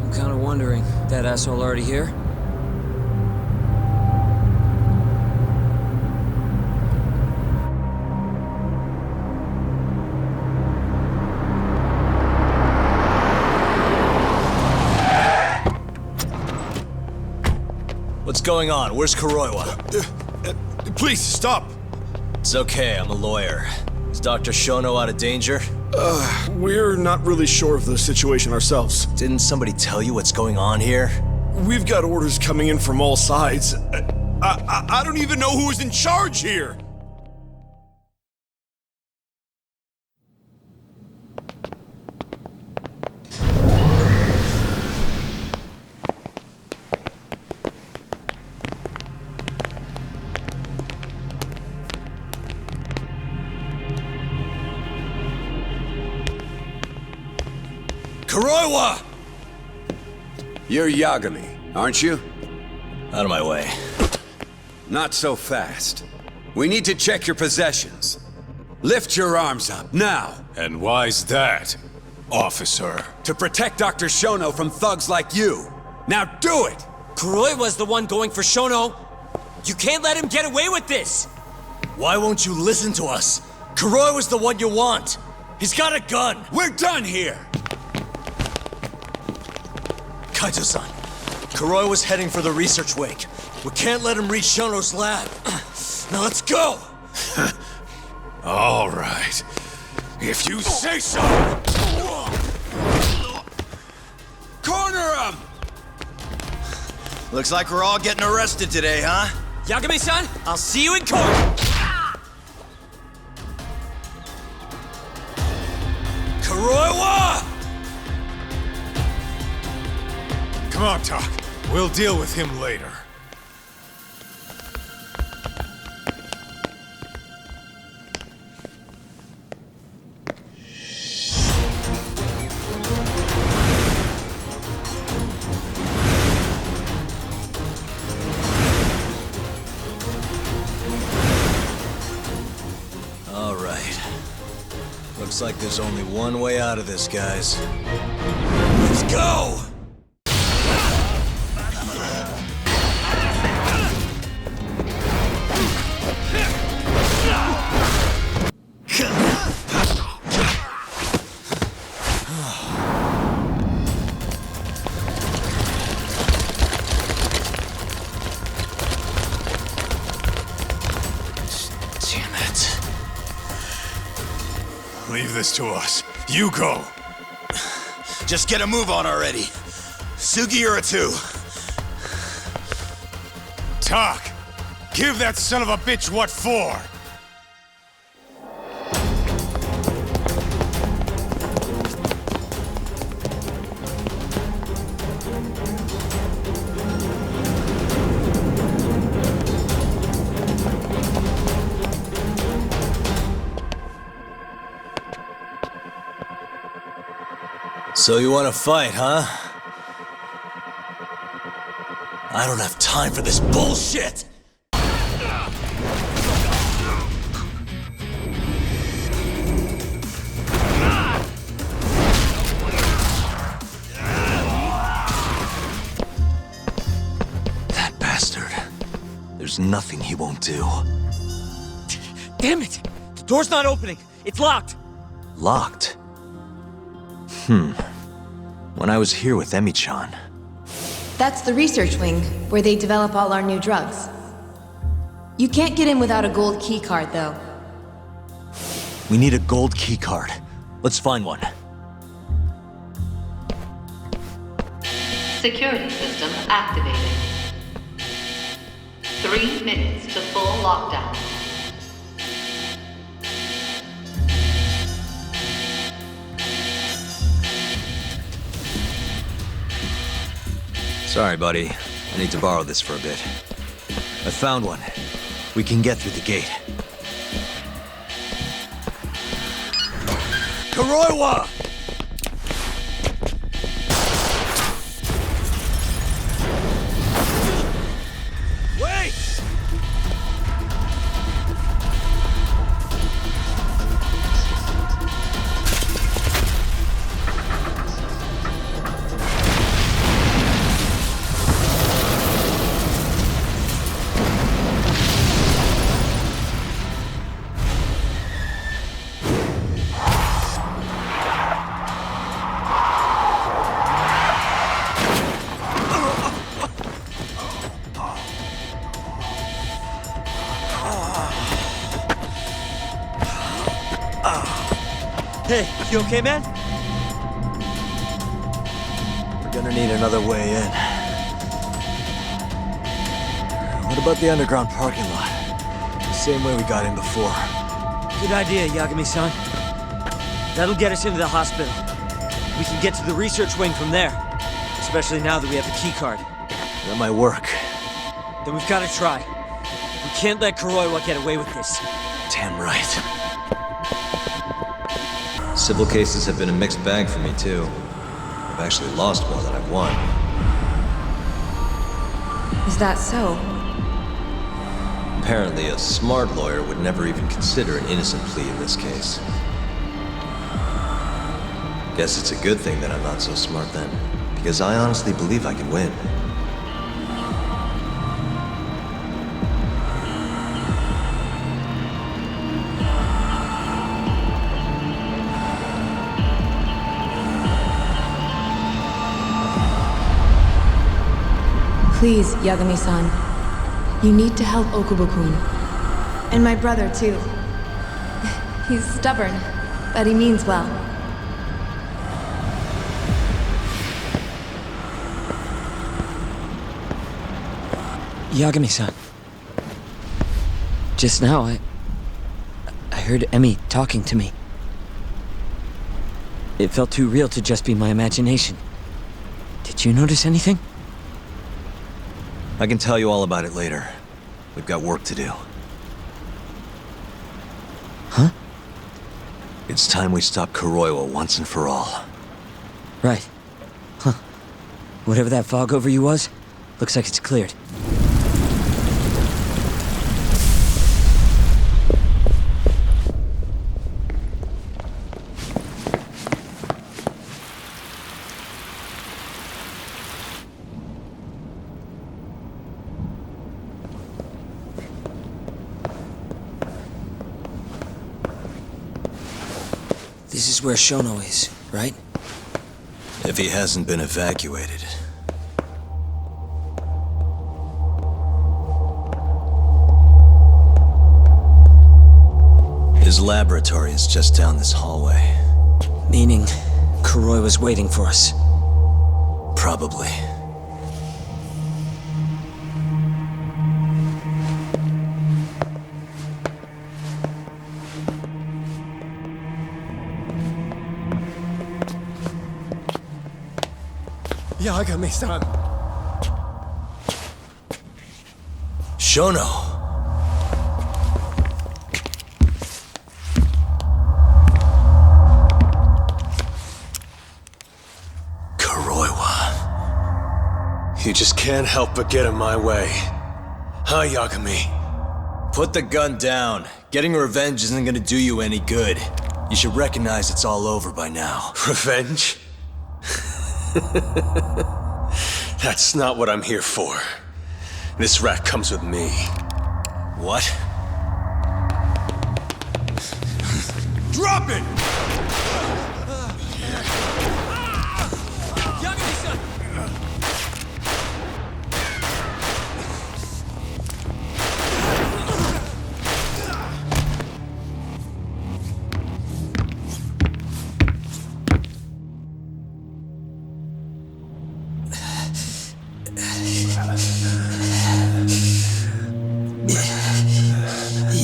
I'm kinda wondering, that asshole already here? What's going on? Where's Kuroiwa? Please, stop! It's okay, I'm a lawyer. Is Dr. Shono out of danger? We're not really sure of the situation ourselves. Didn't somebody tell you what's going on here? We've got orders coming in from all sides. I don't even know who's in charge here! Kuroiwa! You're Yagami, aren't you? Out of my way. Not so fast. We need to check your possessions. Lift your arms up, now! And why's that, officer? To protect Dr. Shono from thugs like you. Now do it! Kuroiwa's the one going for Shono! You can't let him get away with this! Why won't you listen to us? Kuroiwa's the one you want! He's got a gun! We're done here! Kaito-san, Kuroiwa's heading for the research wake. We can't let him reach Shono's lab. Now let's go! All right. If you say so! Corner him! Looks like we're all getting arrested today, huh? Yagami-san, I'll see you in court! Kuroiwa! Come on, Doc. We'll deal with him later. All right. Looks like there's only one way out of this, guys. Let's go! Leave this to us. You go. Just get a move on already. Sugiura-2. Talk! Give that son of a bitch what for! So you want to fight, huh? I don't have time for this bullshit! That bastard. There's nothing he won't do. Damn it! The door's not opening. It's locked. Locked? When I was here with Emi-chan. That's the research wing, where they develop all our new drugs. You can't get in without a gold key card, though. We need a gold key card. Let's find one. Security system activated. 3 minutes to full lockdown. Sorry, buddy. I need to borrow this for a bit. I found one. We can get through the gate. Kuroiwa! Wait! Hey, you okay, man? We're gonna need another way in. What about the underground parking lot? The same way we got in before. Good idea, Yagami-san. That'll get us into the hospital. We can get to the research wing from there. Especially now that we have the key card. That might work. Then we've got to try. We can't let Kuroiwa get away with this. Damn right. Civil cases have been a mixed bag for me, too. I've actually lost more than I've won. Is that so? Apparently, a smart lawyer would never even consider an innocent plea in this case. Guess it's a good thing that I'm not so smart then, because I honestly believe I can win. Please, Yagami-san. You need to help Okubo-kun. And my brother, too. He's stubborn, but he means well. Yagami-san. Just now, I heard Emi talking to me. It felt too real to just be my imagination. Did you notice anything? I can tell you all about it later. We've got work to do. Huh? It's time we stop Kuroiwa once and for all. Right. Huh. Whatever that fog over you was, looks like it's cleared. This is where Shono is, right? If he hasn't been evacuated. His laboratory is just down this hallway. Meaning, Kuroiwa's waiting for us. Probably. Yagami-san. Shono! You just can't help but get in my way. Huh, Yagami? Put the gun down. Getting revenge isn't gonna do you any good. You should recognize it's all over by now. Revenge? That's not what I'm here for. This rat comes with me. What? Drop it!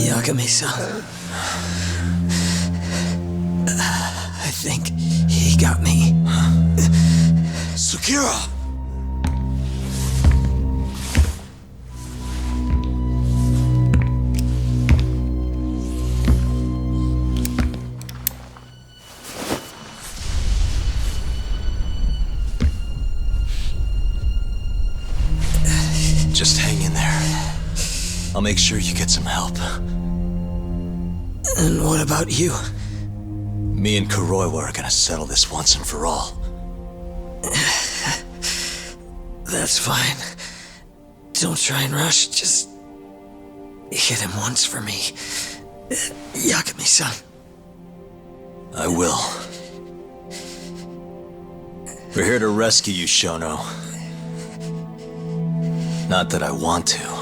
Yagami-san. I think he got me. Sakura! Just hang in there. I'll make sure you get some help. And what about you? Me and Kuroiwa are gonna settle this once and for all. That's fine. Don't try and rush, just hit him once for me. Yagami-san. I will. We're here to rescue you, Shono. Not that I want to.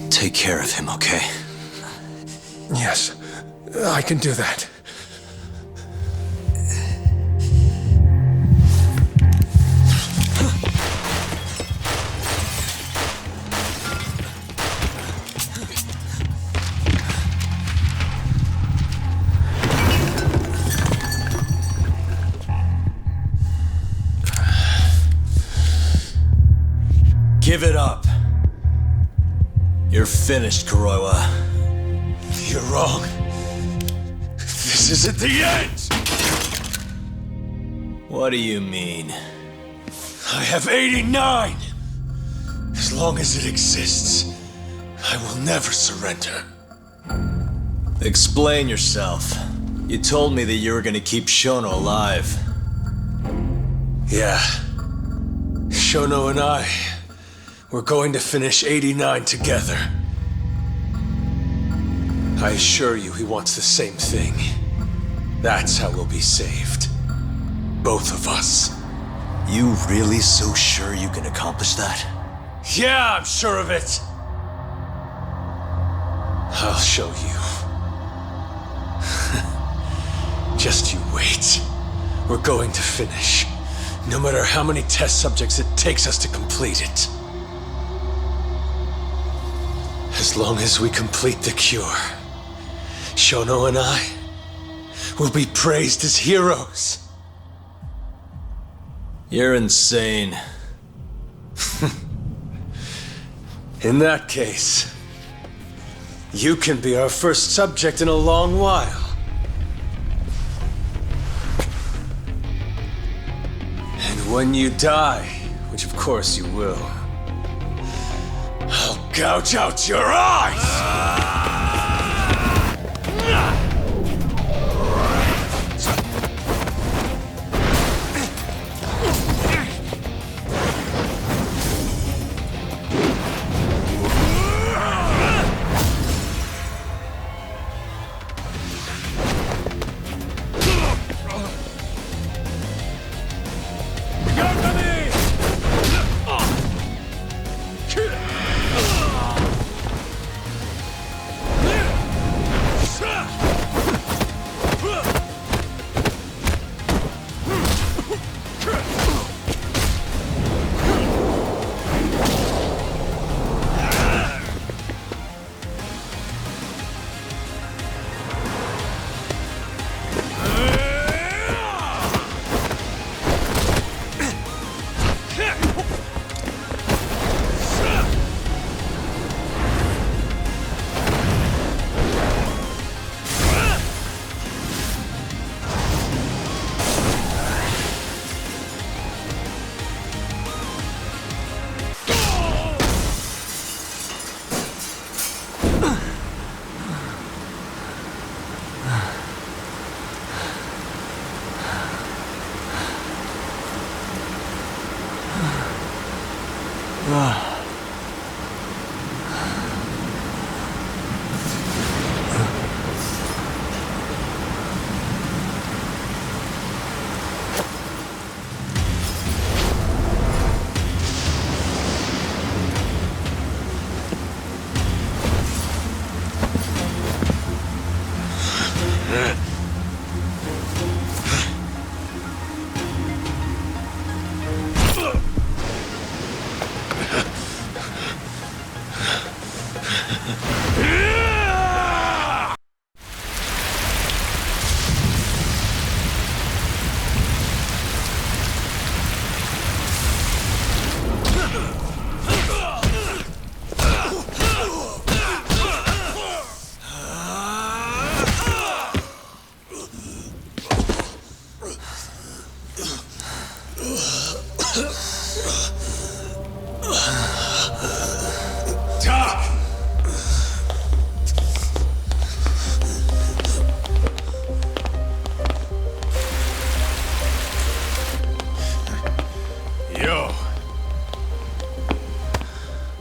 Take care of him, okay? Yes, I can do that. Give it up. You're finished, Kuroiwa. You're wrong. This isn't the end! What do you mean? I have 89! As long as it exists, I will never surrender. Explain yourself. You told me that you were gonna keep Shono alive. Yeah. Shono and I, we're going to finish 89 together. I assure you he wants the same thing. That's how we'll be saved. Both of us. You really so sure you can accomplish that? Yeah, I'm sure of it. I'll show you. Just you wait. We're going to finish. No matter how many test subjects it takes us to complete it. As long as we complete the cure, Shono and I will be praised as heroes. You're insane. In that case, you can be our first subject in a long while. And when you die, which of course you will, I'll gouge out your eyes! Yo.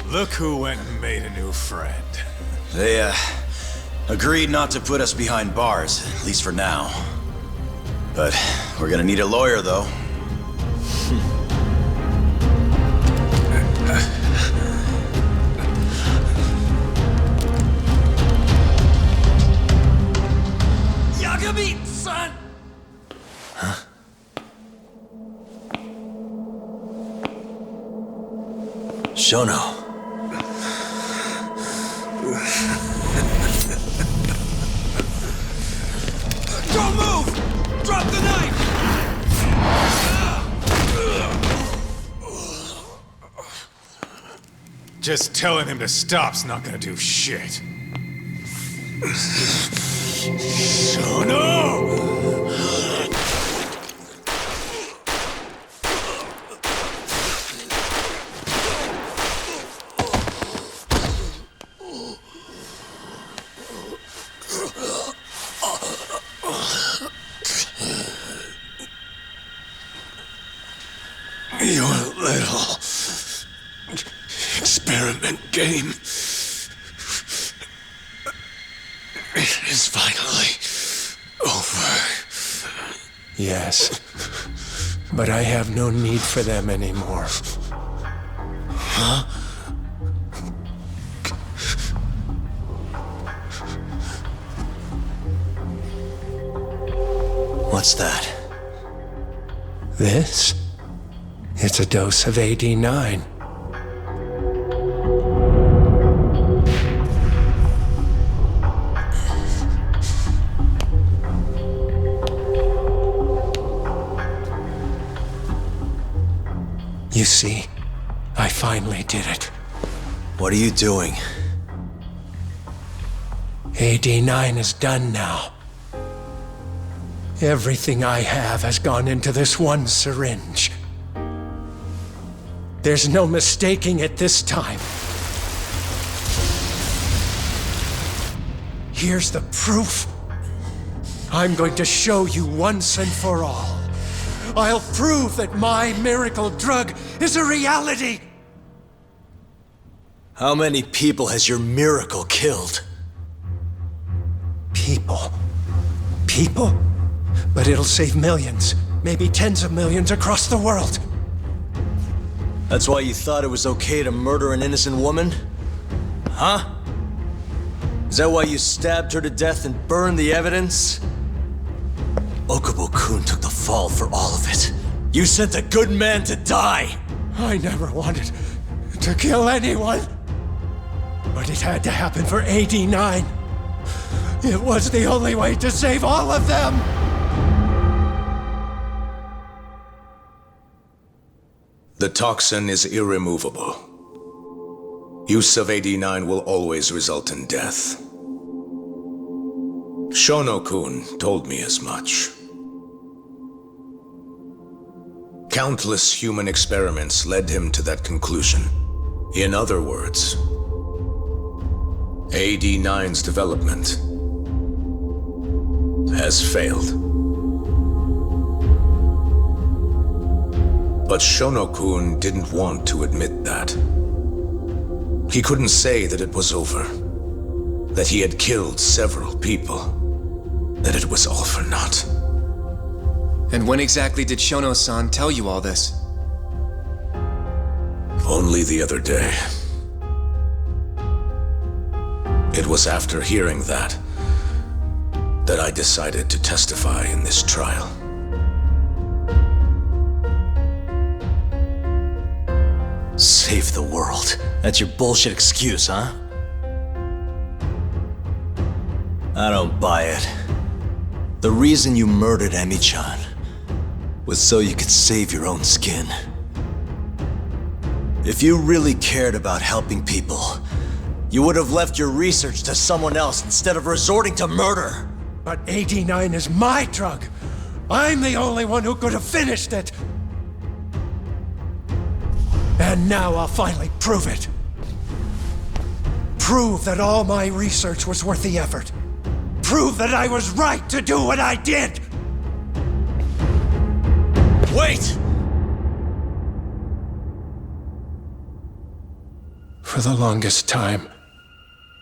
Look who went and made a new friend. They, agreed not to put us behind bars, at least for now. But we're gonna need a lawyer, though. Yagami, son! Shono. Don't move! Drop the knife! Just telling him to stop's not gonna do shit. Shono! Your little experiment game is finally over. Yes, but I have no need for them anymore. Huh? What's that? This? It's a dose of AD9. You see, I finally did it. What are you doing? AD9 is done now. Everything I have has gone into this one syringe. There's no mistaking it this time. Here's the proof. I'm going to show you once and for all. I'll prove that my miracle drug is a reality! How many people has your miracle killed? People. People? But it'll save millions, maybe tens of millions across the world. That's why you thought it was okay to murder an innocent woman? Huh? Is that why you stabbed her to death and burned the evidence? Okubo-kun took the fall for all of it. You sent a good man to die! I never wanted to kill anyone. But it had to happen for AD9. It was the only way to save all of them! The toxin is irremovable. Use of AD9 will always result in death. Shono-kun told me as much. Countless human experiments led him to that conclusion. In other words, AD9's development has failed. But Shono-kun didn't want to admit that. He couldn't say that it was over, that he had killed several people, that it was all for naught. And when exactly did Shono-san tell you all this? Only the other day. It was after hearing that I I decided to testify in this trial. Save the world. That's your bullshit excuse, huh? I don't buy it. The reason you murdered Emi-chan was so you could save your own skin. If you really cared about helping people, you would have left your research to someone else instead of resorting to murder. But AD9 is my drug. I'm the only one who could have finished it. And now I'll finally prove it. Prove that all my research was worth the effort. Prove that I was right to do what I did. Wait! For the longest time,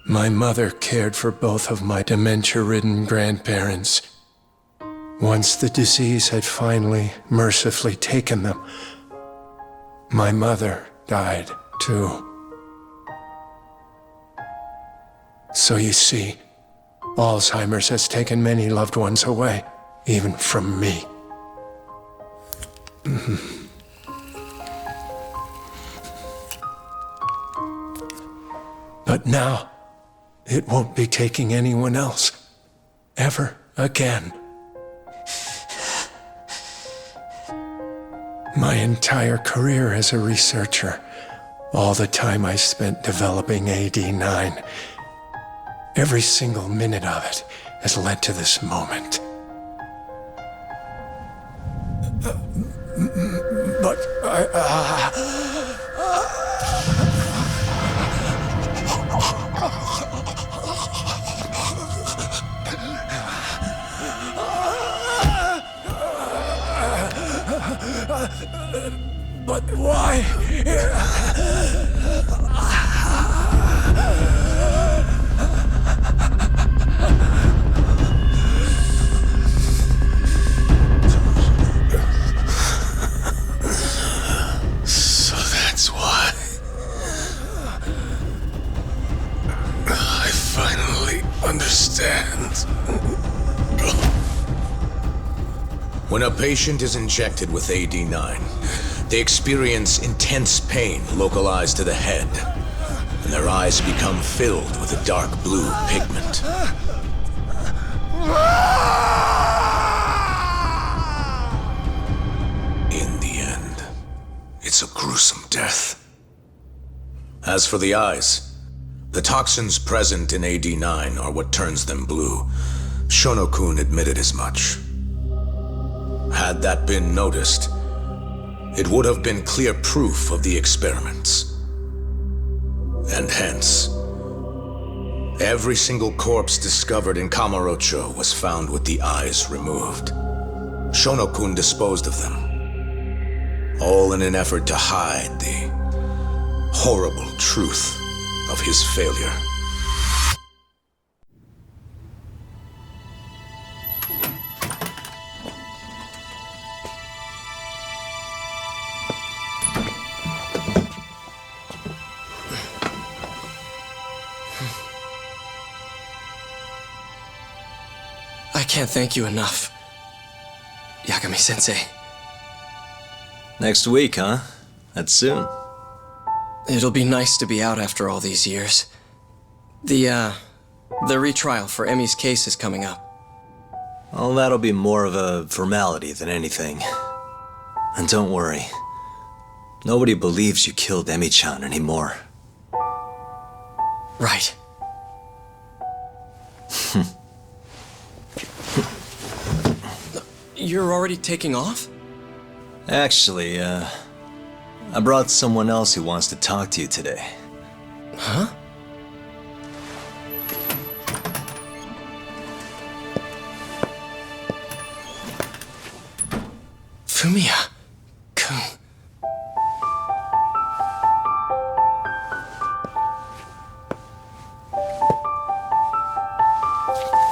my mother cared for both of my dementia-ridden grandparents. Once the disease had finally, mercifully taken them, my mother died too. So you see, Alzheimer's has taken many loved ones away, even from me. But now, it won't be taking anyone else, ever again. My entire career as a researcher, all the time I spent developing AD9, every single minute of it has led to this moment. But but why? So that's why. I finally understand. When a patient is injected with AD9, they experience intense pain localized to the head, and their eyes become filled with a dark blue pigment. In the end, it's a gruesome death. As for the eyes, the toxins present in AD9 are what turns them blue. Shono-kun admitted as much. Had that been noticed, it would have been clear proof of the experiments. And hence, every single corpse discovered in Kamurocho was found with the eyes removed. Shono-kun disposed of them, all in an effort to hide the horrible truth of his failure. I can't thank you enough, Yagami-sensei. Next week, huh? That's soon. It'll be nice to be out after all these years. The retrial for Emi's case is coming up. Well, that'll be more of a formality than anything. And don't worry. Nobody believes you killed Emi-chan anymore. Right. You're already taking off? Actually, I brought someone else who wants to talk to you today. Huh? Fumiya-kun.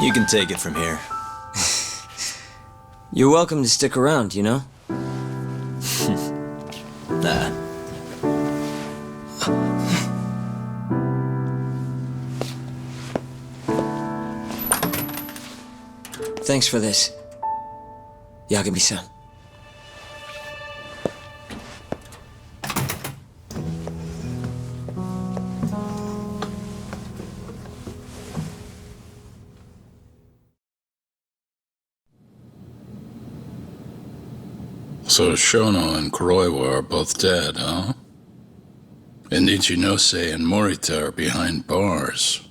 You can take it from here. You're welcome to stick around, you know? Nah. Thanks for this, Yagami-san. So Shono and Kuroiwa are both dead, huh? And Ichinose and Morita are behind bars.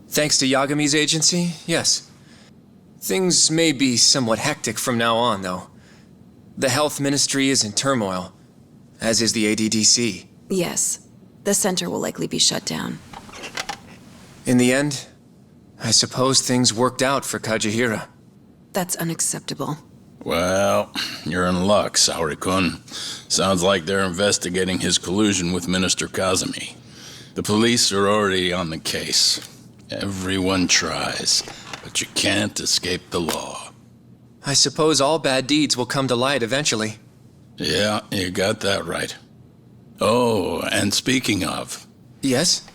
Thanks to Yagami's agency, yes. Things may be somewhat hectic from now on, though. The health ministry is in turmoil, as is the ADDC. Yes. The center will likely be shut down. In the end, I suppose things worked out for Kajihira. That's unacceptable. Well, you're in luck, Saori-kun. Sounds like they're investigating his collusion with Minister Kazumi. The police are already on the case. Everyone tries, but you can't escape the law. I suppose all bad deeds will come to light eventually. Yeah, you got that right. Oh, and speaking of... Yes?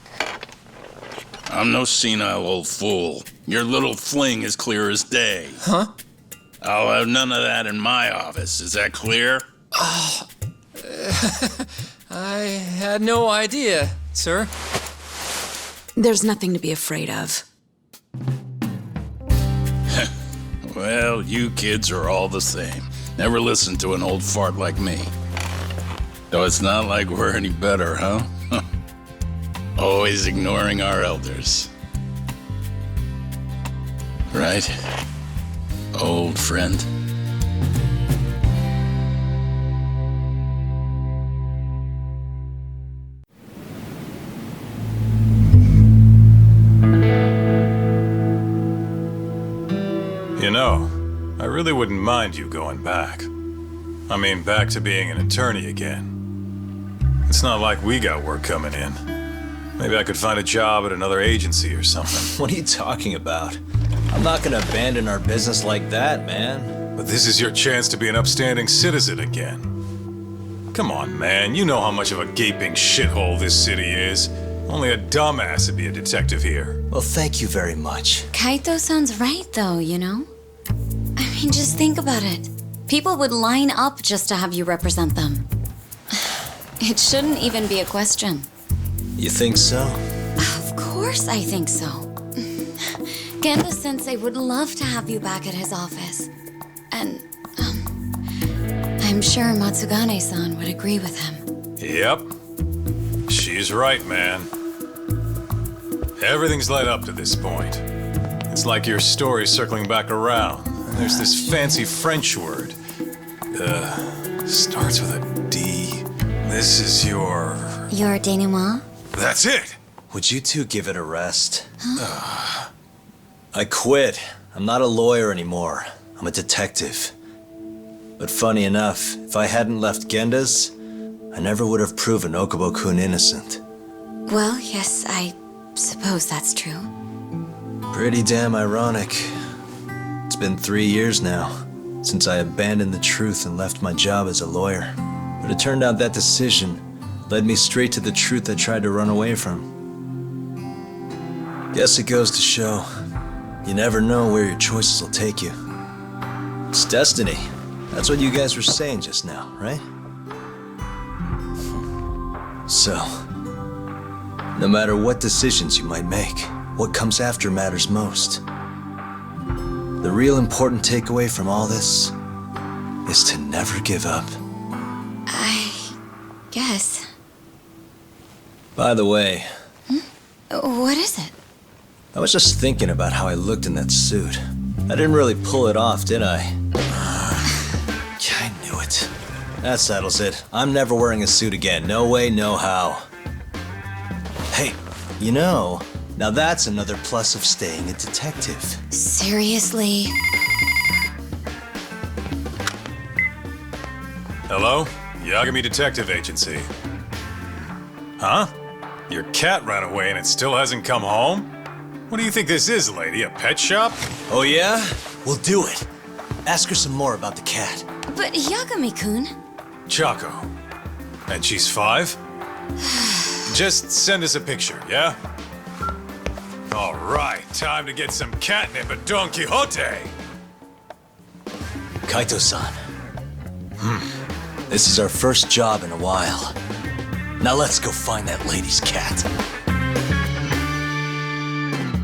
I'm no senile old fool. Your little fling is clear as day. Huh? I'll have none of that in my office. Is that clear? I had no idea, sir. There's nothing to be afraid of. Well, you kids are all the same. Never listen to an old fart like me. Though it's not like we're any better, huh? Always ignoring our elders. Right? Old friend. You know, I really wouldn't mind you going back. I mean, back to being an attorney again. It's not like we got work coming in. Maybe I could find a job at another agency or something. What are you talking about? I'm not gonna abandon our business like that, man. But this is your chance to be an upstanding citizen again. Come on, man. You know how much of a gaping shithole this city is. Only a dumbass would be a detective here. Well, thank you very much. Kaito sounds right, though, you know? I mean, just think about it. People would line up just to have you represent them. It shouldn't even be a question. You think so? Of course I think so. Genda-sensei would love to have you back at his office. And, I'm sure Matsugane-san would agree with him. Yep. She's right, man. Everything's led up to this point. It's like your story's circling back around. And there's this fancy French word. Starts with a D. This is your... Your denouement? That's it! Would you two give it a rest? Huh? I quit. I'm not a lawyer anymore. I'm a detective. But funny enough, if I hadn't left Genda's, I never would have proven Okubo-kun innocent. Well, yes, I suppose that's true. Pretty damn ironic. It's been 3 years now, since I abandoned the truth and left my job as a lawyer. But it turned out that decision led me straight to the truth I tried to run away from. Guess it goes to show, you never know where your choices will take you. It's destiny. That's what you guys were saying just now, right? So, no matter what decisions you might make, what comes after matters most. The real important takeaway from all this is to never give up. I guess. By the way... What is it? I was just thinking about how I looked in that suit. I didn't really pull it off, did I? I knew it. That settles it. I'm never wearing a suit again. No way, no how. Hey, you know, now that's another plus of staying a detective. Seriously? Hello? Yagami Detective Agency. Huh? Your cat ran away and it still hasn't come home? What do you think this is, lady? A pet shop? Oh yeah? We'll do it. Ask her some more about the cat. But Yagami-kun... Chaco. And she's 5? Just send us a picture, yeah? All right, time to get some catnip at Don Quixote. Kaito-san. This is our first job in a while. Now let's go find that lady's cat.